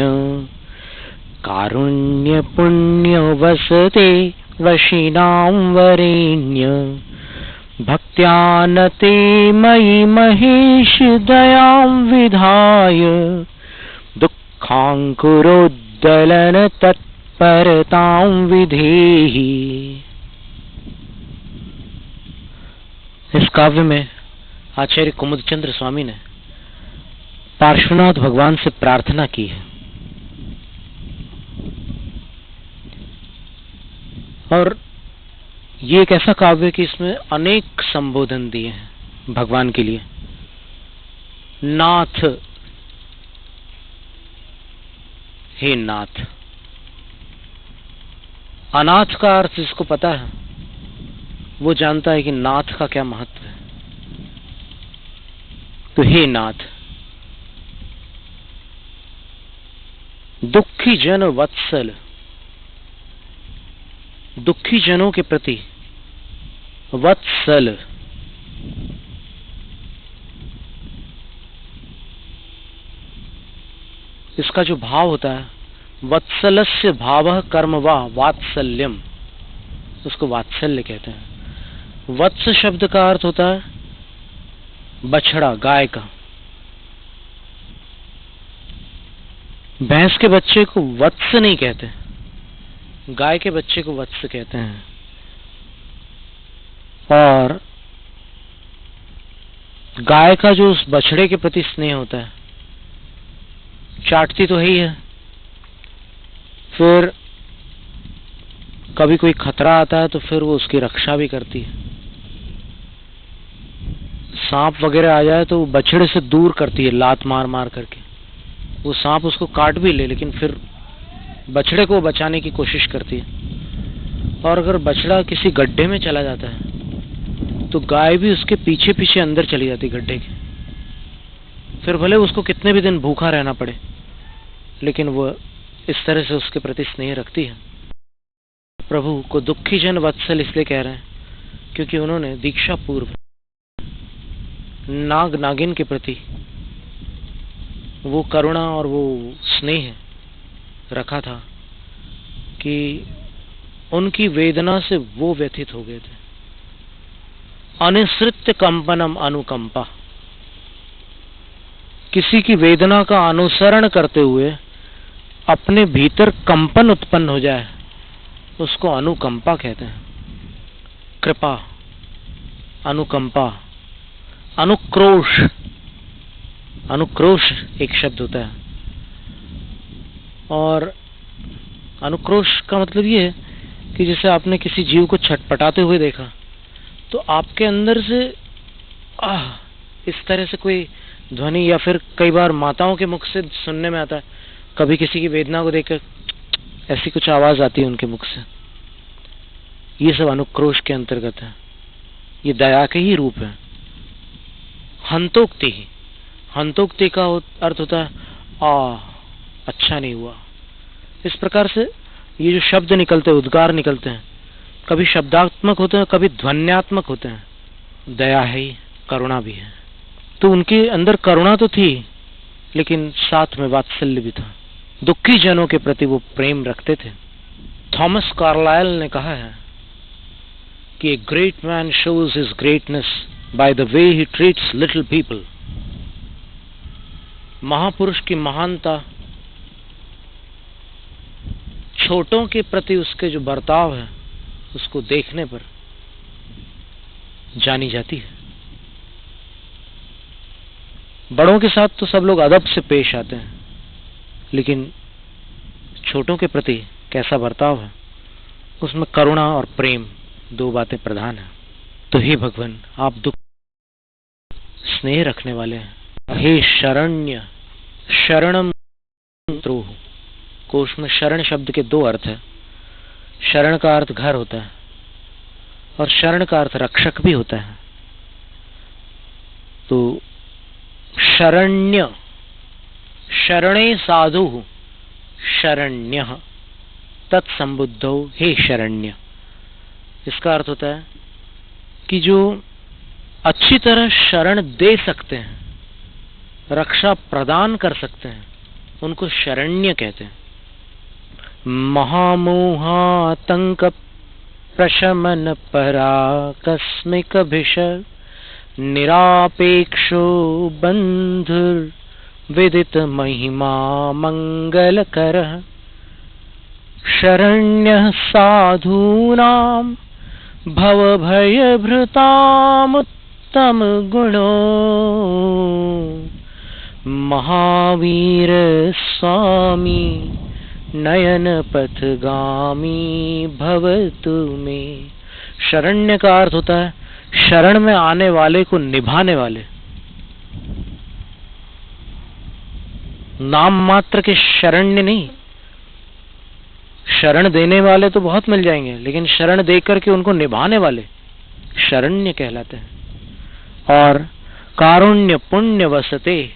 कारुण्य पुण्य वसते वशिनां वरेण्य भक्त्यानते मयि महेश दयां विधाय दुःखांकुरोद्दलन तत्परतां विधेहि। इस काव्य में आचार्य कुमुदचंद्र स्वामी ने पार्श्वनाथ भगवान से प्रार्थना की है और ये एक ऐसा काव्य कि इसमें अनेक संबोधन दिए हैं भगवान के लिए। नाथ, हे नाथ। अनाथ का अर्थ जिसको पता है वो जानता है कि नाथ का क्या महत्व है। तो हे नाथ, दुखी जन वत्सल, दुखी जनों के प्रति वत्सल, इसका जो भाव होता है, वत्सलस्य भावः कर्म वा वात्सल्यम, उसको वात्सल्य कहते हैं। वत्स शब्द का अर्थ होता है बछड़ा, गाय का। भैंस के बच्चे को वत्स नहीं कहते, गाय के बच्चे को वत्स कहते हैं। और गाय का जो उस बछड़े के प्रति स्नेह होता है, चाटती तो है ही है, फिर कभी कोई खतरा आता है तो फिर वो उसकी रक्षा भी करती है। सांप वगैरह आ जाए तो वो बछड़े से दूर करती है, लात मार मार करके। वो सांप उसको काट भी ले लेकिन फिर बछड़े को बचाने की कोशिश करती है। और अगर बछड़ा किसी गड्ढे में चला जाता है तो गाय भी उसके पीछे पीछे अंदर चली जाती है गड्ढे के। फिर भले उसको कितने भी दिन भूखा रहना पड़े, लेकिन वो इस तरह से उसके प्रति स्नेह रखती है। प्रभु को दुखी जन वत्सल इसलिए कह रहे हैं क्योंकि उन्होंने दीक्षा पूर्व नाग नागिन के प्रति वो करुणा और वो स्नेह रखा था कि उनकी वेदना से वो व्यथित हो गए थे। अनिसृत्य कंपनम अनुकंपा, किसी की वेदना का अनुसरण करते हुए अपने भीतर कंपन उत्पन्न हो जाए, उसको अनुकंपा कहते हैं। कृपा, अनुकंपा, अनुक्रोश, अनुक्रोश एक शब्द होता है। और अनुक्रोश का मतलब ये है कि जैसे आपने किसी जीव को छटपटाते हुए देखा तो आपके अंदर से इस तरह से कोई ध्वनि, या फिर कई बार माताओं के मुख से सुनने में आता है, कभी किसी की वेदना को देखकर ऐसी कुछ आवाज आती है उनके मुख से। ये सब अनुक्रोश के अंतर्गत है, ये दया के ही रूप है। हंतोक्ति ही, हंतोक्ति का अर्थ होता है अच्छा नहीं हुआ, इस प्रकार से ये जो शब्द निकलते हैं, उद्गार निकलते हैं, कभी शब्दात्मक होते हैं, कभी ध्वन्यात्मक होते हैं। दया है ही, करुणा भी है। तो उनके अंदर करुणा तो थी, लेकिन साथ में वात्सल्य भी था। दुखी जनों के प्रति वो प्रेम रखते थे। थॉमस कार्लाइल ने कहा है कि a great man shows his greatness by the way he treats little people. महापुरुष की महानता छोटों के प्रति उसके जो बर्ताव है उसको देखने पर जानी जाती है। बड़ों के साथ तो सब लोग अदब से पेश आते हैं, लेकिन छोटों के प्रति कैसा बर्ताव है, उसमें करुणा और प्रेम दो बातें प्रधान हैं। तो हे भगवान, आप दुख स्नेह रखने वाले हैं। हे शरण्य, शरणम द्रोह। कोश में शरण शब्द के दो अर्थ है। शरण का अर्थ घर होता है और शरण का अर्थ रक्षक भी होता है। तो शरण्य, शरणे साधु शरण्य तत्संबुद्धौ हे शरण्य। इसका अर्थ होता है कि जो अच्छी तरह शरण दे सकते हैं, रक्षा प्रदान कर सकते हैं, उनको शरण्य कहते हैं। महामोहातंक प्रशमन पराकस्मिक भिष निरापेक्षो बंधुर विदित महिमा मंगलकर शरण्य साधूनां भवभयभृतामुत्तम गुणो महावीर स्वामी नयन पथगामी भवतु मे। शरण्य का अर्थ होता है शरण में आने वाले को निभाने वाले। नाम मात्र के शरण्य नहीं, शरण देने वाले तो बहुत मिल जाएंगे, लेकिन शरण देकर के उनको निभाने वाले शरण्य कहलाते हैं। और कारुण्य पुण्य वसते,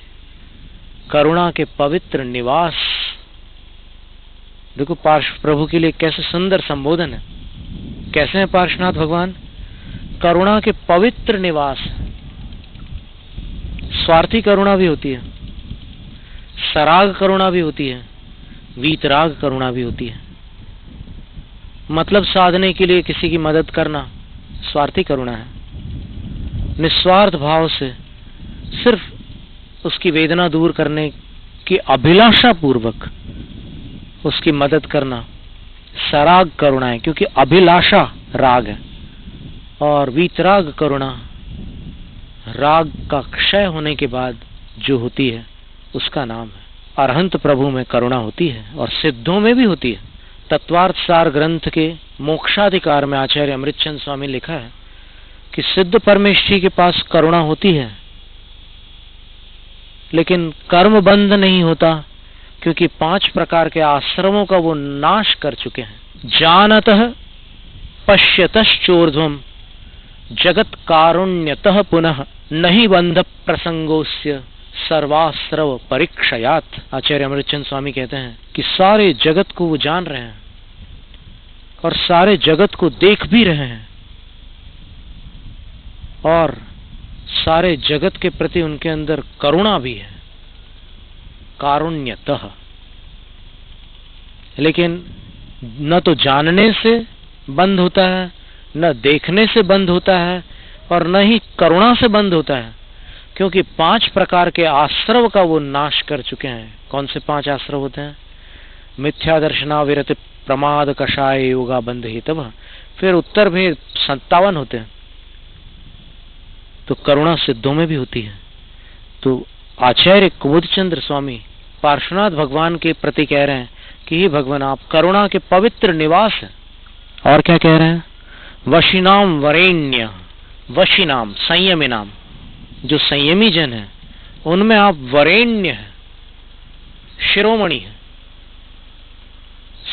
करुणा के पवित्र निवास। देखो पार्श्व प्रभु के लिए कैसे सुंदर संबोधन है। कैसे हैं पार्श्वनाथ भगवान? करुणा के पवित्र निवास। स्वार्थी करुणा भी होती है, सराग करुणा भी होती है, वीतराग करुणा भी होती है। मतलब साधने के लिए किसी की मदद करना स्वार्थी करुणा है। निस्वार्थ भाव से सिर्फ उसकी वेदना दूर करने की अभिलाषा पूर्वक उसकी मदद करना सराग करुणा है, क्योंकि अभिलाषा राग है। और वीतराग करुणा राग का क्षय होने के बाद जो होती है उसका नाम है। अरहंत प्रभु में करुणा होती है और सिद्धों में भी होती है। तत्वार्थ सार ग्रंथ के मोक्षाधिकार में आचार्य अमृतचंद स्वामी लिखा है कि सिद्ध परमेश्वरी के पास करुणा होती है, लेकिन कर्म बंध नहीं होता, क्योंकि 5 प्रकार के आश्रमों का वो नाश कर चुके हैं। जानतः पश्यतश्चोर्ध्वम् जगत कारुण्यतः पुनः नहीं बंध प्रसंगोस्य सर्वाश्रव परीक्षयात। आचार्य अमृतचंद स्वामी कहते हैं कि सारे जगत को वो जान रहे हैं और सारे जगत को देख भी रहे हैं, और सारे जगत के प्रति उनके अंदर करुणा भी है, कारुण्यतः। लेकिन न तो जानने से बंद होता है, न देखने से बंद होता है, और न ही करुणा से बंद होता है, क्योंकि 5 प्रकार के आश्रव का वो नाश कर चुके हैं। कौन से 5 आश्रव होते हैं? मिथ्या दर्शना विरति प्रमाद कषाय योगा बंध हेतव। फिर उत्तर भेद 57 होते हैं। तो करुणा सिद्धों में भी होती है। तो आचार्य कुमुदचंद्र स्वामी पार्श्वनाथ भगवान के प्रति कह रहे हैं कि हे भगवान, आप करुणा के पवित्र निवास हैं। और क्या कह रहे हैं? वशिनाम वरेण्य, वशिनाम संयमी नाम, जो संयमी जन है उनमें आप वरेण्य है, शिरोमणि है,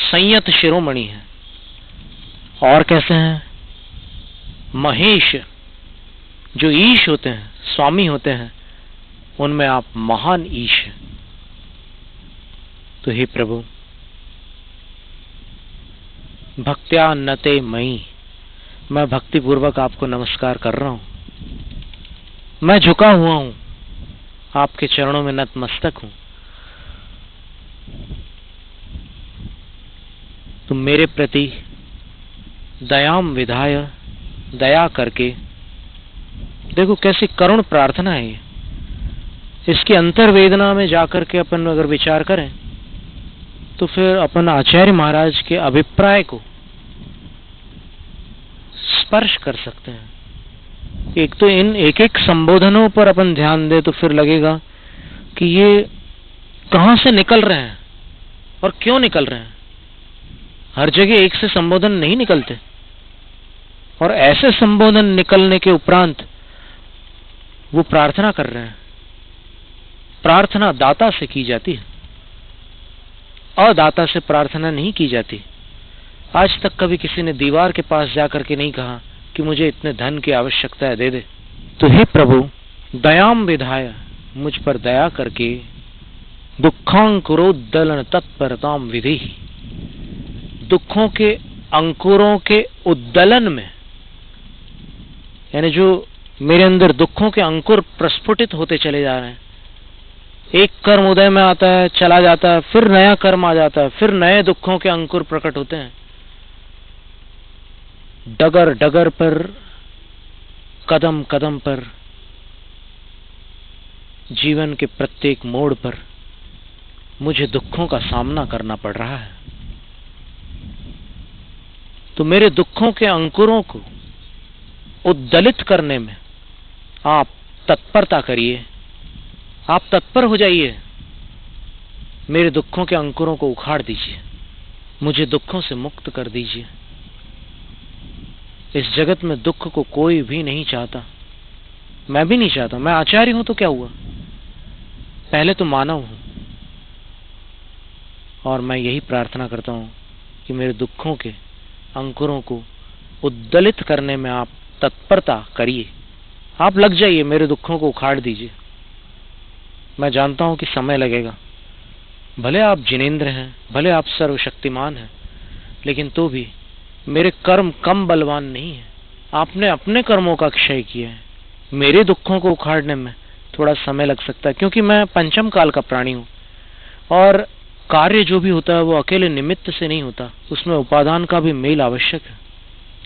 संयत शिरोमणि है। और कैसे हैं? महेश, जो ईश होते हैं, स्वामी होते हैं, उनमें आप महान ईश हैं। तो हे प्रभु, भक्त्या नते मई, मैं भक्ति पूर्वक आपको नमस्कार कर रहा हूं। मैं झुका हुआ हूं, आपके चरणों में नतमस्तक हूं। तुम मेरे प्रति दयाम विधाय, दया करके, देखो कैसी करुण प्रार्थना है ये। इसकी अंतर्वेदना में जाकर के अपन अगर विचार करें तो फिर अपन आचार्य महाराज के अभिप्राय को स्पर्श कर सकते हैं। एक तो इन एक एक संबोधनों पर अपन ध्यान दे तो फिर लगेगा कि ये कहां से निकल रहे हैं और क्यों निकल रहे हैं। हर जगह एक से संबोधन नहीं निकलते, और ऐसे संबोधन निकलने के उपरांत वो प्रार्थना कर रहे हैं। प्रार्थना दाता से की जाती है, अदाता से प्रार्थना नहीं की जाती। आज तक कभी किसी ने दीवार के पास जाकर के नहीं कहा कि मुझे इतने धन की आवश्यकता है, दे दे। तो हे प्रभु, दयाम विधाय, मुझ पर दया करके, दुखांकुरोद्दलन तत्परताम विधि, दुखों के अंकुरों के उद्दलन में, यानी जो मेरे अंदर दुखों के अंकुर प्रस्फुटित होते चले जा रहे हैं। एक कर्म उदय में आता है, चला जाता है, फिर नया कर्म आ जाता है, फिर नए दुखों के अंकुर प्रकट होते हैं। डगर डगर पर, कदम कदम पर, जीवन के प्रत्येक मोड़ पर मुझे दुखों का सामना करना पड़ रहा है। तो मेरे दुखों के अंकुरों को उद्दलित करने में आप तत्परता करिए, आप तत्पर हो जाइए। मेरे दुखों के अंकुरों को उखाड़ दीजिए, मुझे दुखों से मुक्त कर दीजिए। इस जगत में दुख को कोई भी नहीं चाहता, मैं भी नहीं चाहता। मैं आचार्य हूं तो क्या हुआ, पहले तो मानव हूं। और मैं यही प्रार्थना करता हूं कि मेरे दुखों के अंकुरों को उद्दलित करने में आप तत्परता करिए। आप लग जाइए, मेरे दुखों को उखाड़ दीजिए। मैं जानता हूं कि समय लगेगा। भले आप जिनेंद्र हैं, भले आप सर्वशक्तिमान हैं, लेकिन तो भी मेरे कर्म कम बलवान नहीं है। आपने अपने कर्मों का क्षय किया है। मेरे दुखों को उखाड़ने में थोड़ा समय लग सकता है, क्योंकि मैं पंचम काल का प्राणी हूं, और कार्य जो भी होता है वो अकेले निमित्त से नहीं होता, उसमें उपादान का भी मेल आवश्यक है।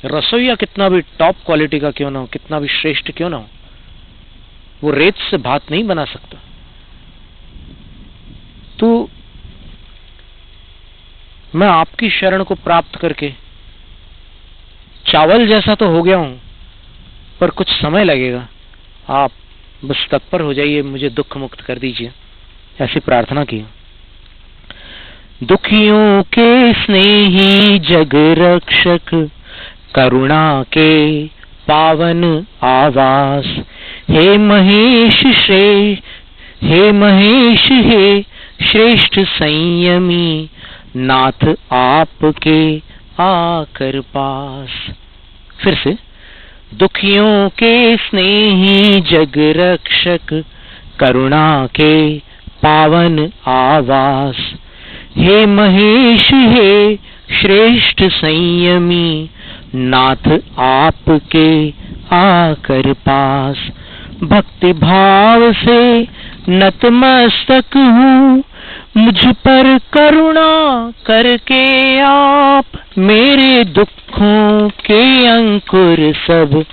रसोईया कितना भी टॉप क्वालिटी का क्यों ना हो, कितना भी श्रेष्ठ क्यों ना हो, वो रेत से भात नहीं बना सकता। तो मैं आपकी शरण को प्राप्त करके चावल जैसा तो हो गया हूं, पर कुछ समय लगेगा। आप बस तत्पर हो जाइए, मुझे दुख मुक्त कर दीजिए। ऐसी प्रार्थना की। दुखियों के स्नेही जग रक्षक, करुणा के पावन आवास, हे महेश हे श्रेष्ठ संयमी, नाथ आपके आकर पास। फिर से, दुखियों के स्नेही जग रक्षक, करुणा के पावन आवास, हे महेश हे श्रेष्ठ संयमी, नाथ आपके आकर पास। भक्ति भाव से नतमस्तक हूँ, मुझ पर करुणा करके आप, मेरे दुखों के अंकुर सब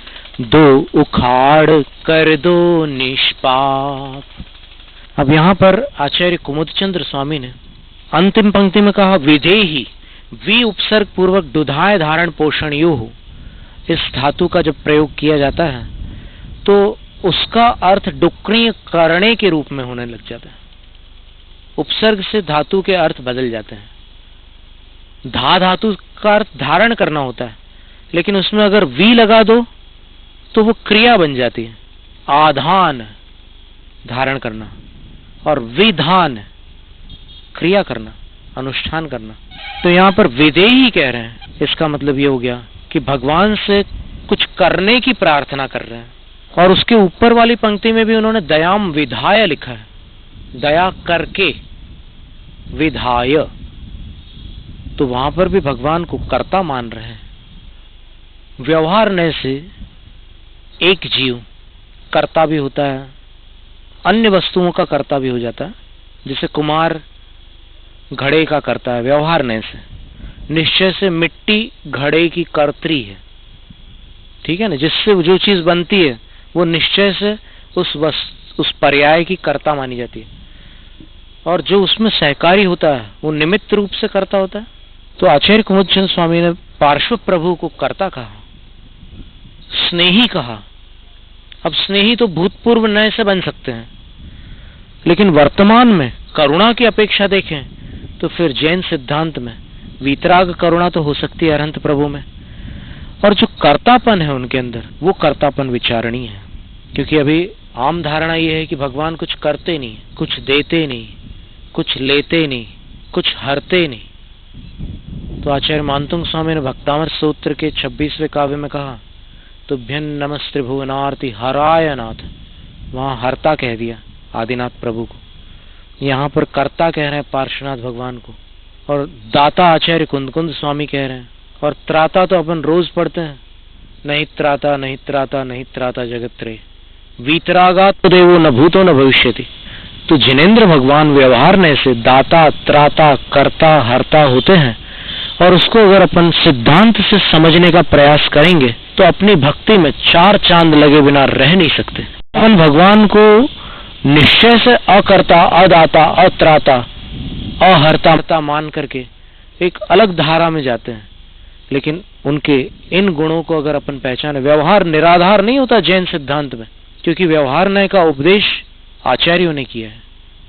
दो उखाड़ कर दो निष्पाप। अब यहाँ पर आचार्य कुमुदचंद्र स्वामी ने अंतिम पंक्ति में कहा, विधेहि, वी उपसर्ग पूर्वक दुधाय धारण पोषण यो। इस धातु का जब प्रयोग किया जाता है तो उसका अर्थ डुक्रीय करने के रूप में होने लग जाता है। उपसर्ग से धातु के अर्थ बदल जाते हैं। धातु का अर्थ धारण करना होता है, लेकिन उसमें अगर वी लगा दो तो वो क्रिया बन जाती है। आधान धारण करना और विधान क्रिया करना, अनुष्ठान करना। तो यहाँ पर विधेयी कह रहे हैं, इसका मतलब ये हो गया कि भगवान से कुछ करने की प्रार्थना कर रहे हैं। और उसके ऊपर वाली पंक्ति में भी उन्होंने दयाम विधाय लिखा है, दया करके, विधाय। तो वहां पर भी भगवान को कर्ता मान रहे हैं। व्यवहार नय से एक जीव कर्ता भी होता है, अन्य वस्तुओं का कर्ता भी हो जाता है। जैसे कुमार घड़े का कर्ता है व्यवहार नय से, निश्चय से मिट्टी घड़े की कर्त्री है, ठीक है ना। जिससे जो चीज बनती है वो निश्चय से उस पर्याय की कर्ता मानी जाती है, और जो उसमें सहकारी होता है वो निमित्त रूप से कर्ता होता है। तो आचार्य कुमुदचंद स्वामी ने पार्श्व प्रभु को कर्ता कहा, स्नेही कहा। अब स्नेही तो भूतपूर्व नय से बन सकते हैं, लेकिन वर्तमान में करुणा की अपेक्षा देखें तो फिर जैन सिद्धांत में वीतराग करुणा तो हो सकती है अरहंत प्रभु में, और जो कर्तापन है उनके अंदर वो कर्तापन विचारणीय है। क्योंकि अभी आम धारणा ये है कि भगवान कुछ करते नहीं, कुछ देते नहीं, कुछ लेते नहीं, कुछ हरते नहीं। तो आचार्य मानतुंग स्वामी ने भक्तामृत सूत्र के 26वें काव्य में कहा, तुभ्यं नमस्ते भुवनार्ति हराय नाथ, वहां हरता कह दिया आदिनाथ प्रभु को, यहाँ पर कर्ता कह रहे हैं पार्श्वनाथ भगवान को, और दाता आचार्य कुंद स्वामी कह रहे हैं, और त्राता तो अपन रोज पढ़ते हैं, नहीं त्राता नहीं त्राता नहीं त्राता जगत्त्रय वीतरागात् देवो न भूतो न भविष्यति। तो जिनेंद्र भगवान व्यवहार ने से दाता त्राता कर्ता हरता होते हैं, और उसको अगर अपन सिद्धांत से समझने का प्रयास करेंगे तो अपनी भक्ति में 4 चांद लगे बिना रह नहीं सकते। अपन भगवान को निश्चय से अकर्ता, अदाता, अत्राता, अहर्ता मान करके एक अलग धारा में जाते हैं, लेकिन उनके इन गुणों को अगर अपन पहचाने, व्यवहार निराधार नहीं होता जैन सिद्धांत में, क्योंकि व्यवहार नय का उपदेश आचार्यों ने किया है,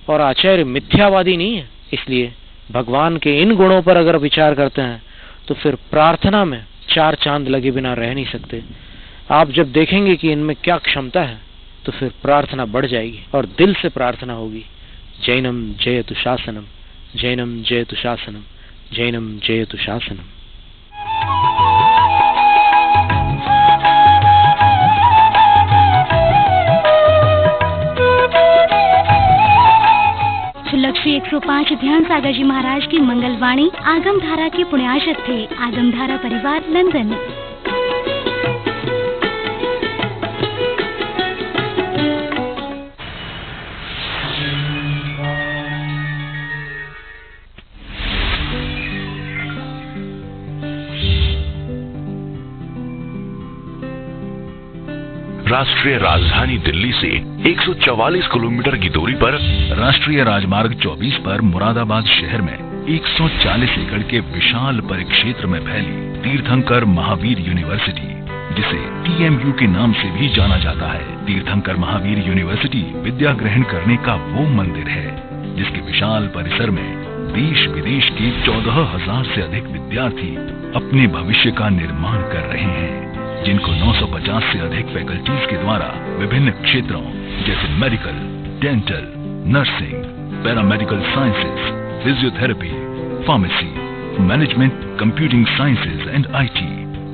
और आचार्य मिथ्यावादी नहीं है। इसलिए भगवान के इन गुणों पर अगर विचार करते हैं तो फिर प्रार्थना में 4 चांद लगे बिना रह नहीं सकते। आप जब देखेंगे कि इनमें क्या क्षमता है तो फिर प्रार्थना बढ़ जाएगी, और दिल से प्रार्थना होगी, जैनम जयतु शासनम, जैनम जयतु शासनम, जैनम जयतु शासनम। लक्ष्य 105 ध्यान सागर जी महाराज की मंगलवाणी आगम धारा के पुण्यार्चक थे। आगम धारा परिवार लंदन। राष्ट्रीय राजधानी दिल्ली से 144 किलोमीटर की दूरी पर राष्ट्रीय राजमार्ग 24 पर मुरादाबाद शहर में 140 एकड़ के विशाल परिक्षेत्र में फैली तीर्थंकर महावीर यूनिवर्सिटी, जिसे TMU के नाम से भी जाना जाता है। तीर्थंकर महावीर यूनिवर्सिटी विद्या ग्रहण करने का वो मंदिर है जिसके विशाल परिसर में देश विदेश के 14,000 से अधिक विद्यार्थी अपने भविष्य का निर्माण कर रहे हैं, जिनको 950 से अधिक फैकल्टीज के द्वारा विभिन्न क्षेत्रों जैसे medical, dental, nursing, paramedical sciences, physiotherapy, pharmacy, management, computing sciences and IT,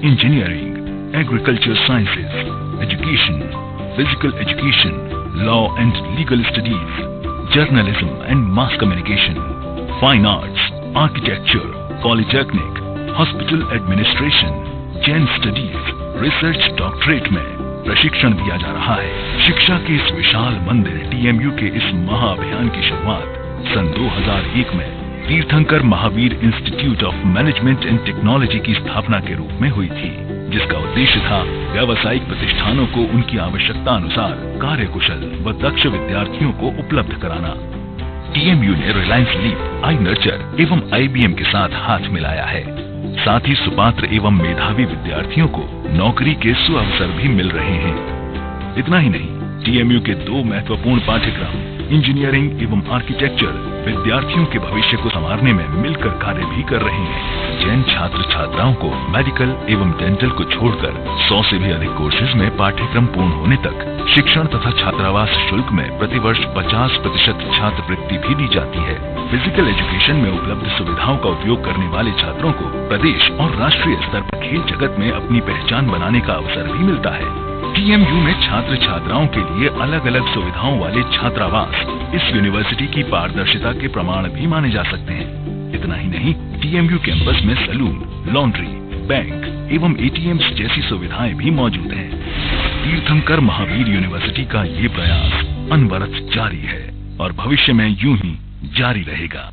engineering, agriculture sciences, education, physical education, law and legal studies, journalism and mass communication, fine arts, architecture, polytechnic, hospital administration, Jain studies, research doctorate में प्रशिक्षण दिया जा रहा है। शिक्षा के इस विशाल मंदिर TMU के इस महाअभियान की शुरुआत सन 2001 में तीर्थंकर Mahavir institute of management and technology की स्थापना के रूप में हुई थी, जिसका उद्देश्य था व्यावसायिक प्रतिष्ठानों को उनकी आवश्यकता अनुसार कार्यकुशल व दक्ष विद्यार्थियों को उपलब्ध कराना। TMU ने रिलायंस लीप, iNurture एवं IBM के साथ हाथ मिलाया है। साथ ही सुपात्र एवं मेधावी विद्यार्थियों को नौकरी के सुअवसर भी मिल रहे हैं। इतना ही नहीं, TMU के 2 महत्वपूर्ण पाठ्यक्रम इंजीनियरिंग एवं आर्किटेक्चर विद्यार्थियों के भविष्य को संवारने में मिलकर कार्य भी कर रहे हैं। जैन छात्र छात्राओं को मेडिकल एवं डेंटल को छोड़कर 100 से भी अधिक कोर्सेज में पाठ्यक्रम पूर्ण होने तक शिक्षण तथा छात्रावास शुल्क में प्रतिवर्ष 50% छात्रवृत्ति भी दी जाती है। फिजिकल एजुकेशन में उपलब्ध सुविधाओं का उपयोग करने वाले छात्रों को प्रदेश और राष्ट्रीय स्तर पर खेल जगत में अपनी पहचान बनाने का अवसर भी मिलता है। TMU में छात्र छात्राओं के लिए अलग अलग सुविधाओं वाले छात्रावास इस यूनिवर्सिटी की पारदर्शिता के प्रमाण भी माने जा सकते हैं। इतना ही नहीं, TMU कैंपस में सैलून, लॉन्ड्री, बैंक एवं ATMs जैसी सुविधाएं भी मौजूद हैं। तीर्थंकर महावीर यूनिवर्सिटी का ये प्रयास अनवरत जारी है और भविष्य में यूं ही जारी रहेगा।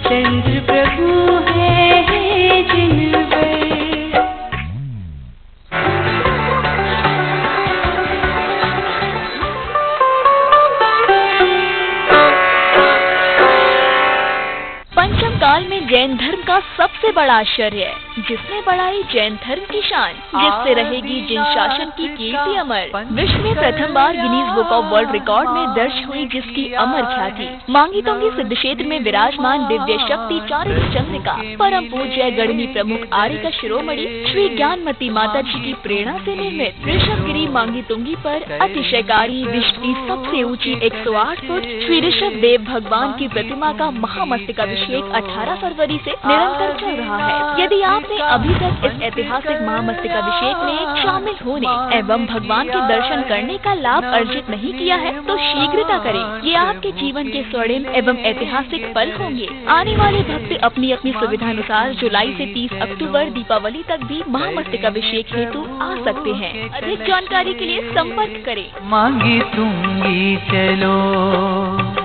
चंद्र प्रभु है जिन पर। पंचम काल में जैन धर्म का सबसे बड़ा आश्चर्य है जिसने बढ़ाई जैन धर्म की शान, जिससे रहेगी जिन शासन की कीर्ति अमर। विश्व में प्रथम बार Guinness book of world record में दर्ज हुई जिसकी अमर ख्याति। मांगी तुंगी सिद्ध क्षेत्र में विराजमान दिव्य शक्ति चारित्र चंद्रिका परम पूज्य गणनी प्रमुख आर्य का शिरोमणि श्री ज्ञानमती माता जी की प्रेरणा से निर्मित ऋषभगिरी मांगी तुंगी पर अतिशयकारी विश्व की सबसे ऊंची 108 फुट श्री ऋषभ देव भगवान की प्रतिमा का महामस्तकाभिषेक 18 फरवरी से निरंतर चल रहा है। यदि आपने अभी तक इस ऐतिहासिक महामस्तकाभिषेक में शामिल होने एवं भगवान के दर्शन करने का लाभ अर्जित नहीं किया है तो शीघ्रता करें। ये आपके जीवन के स्वर्णिम एवं ऐतिहासिक पल होंगे। आने वाले भक्त अपनी अपनी सुविधानुसार जुलाई से 30 अक्टूबर दीपावली तक भी महामस्तकाभिषेक हेतु आ सकते हैं। अधिक जानकारी के लिए संपर्क करें। मांगी तुंगी चलो।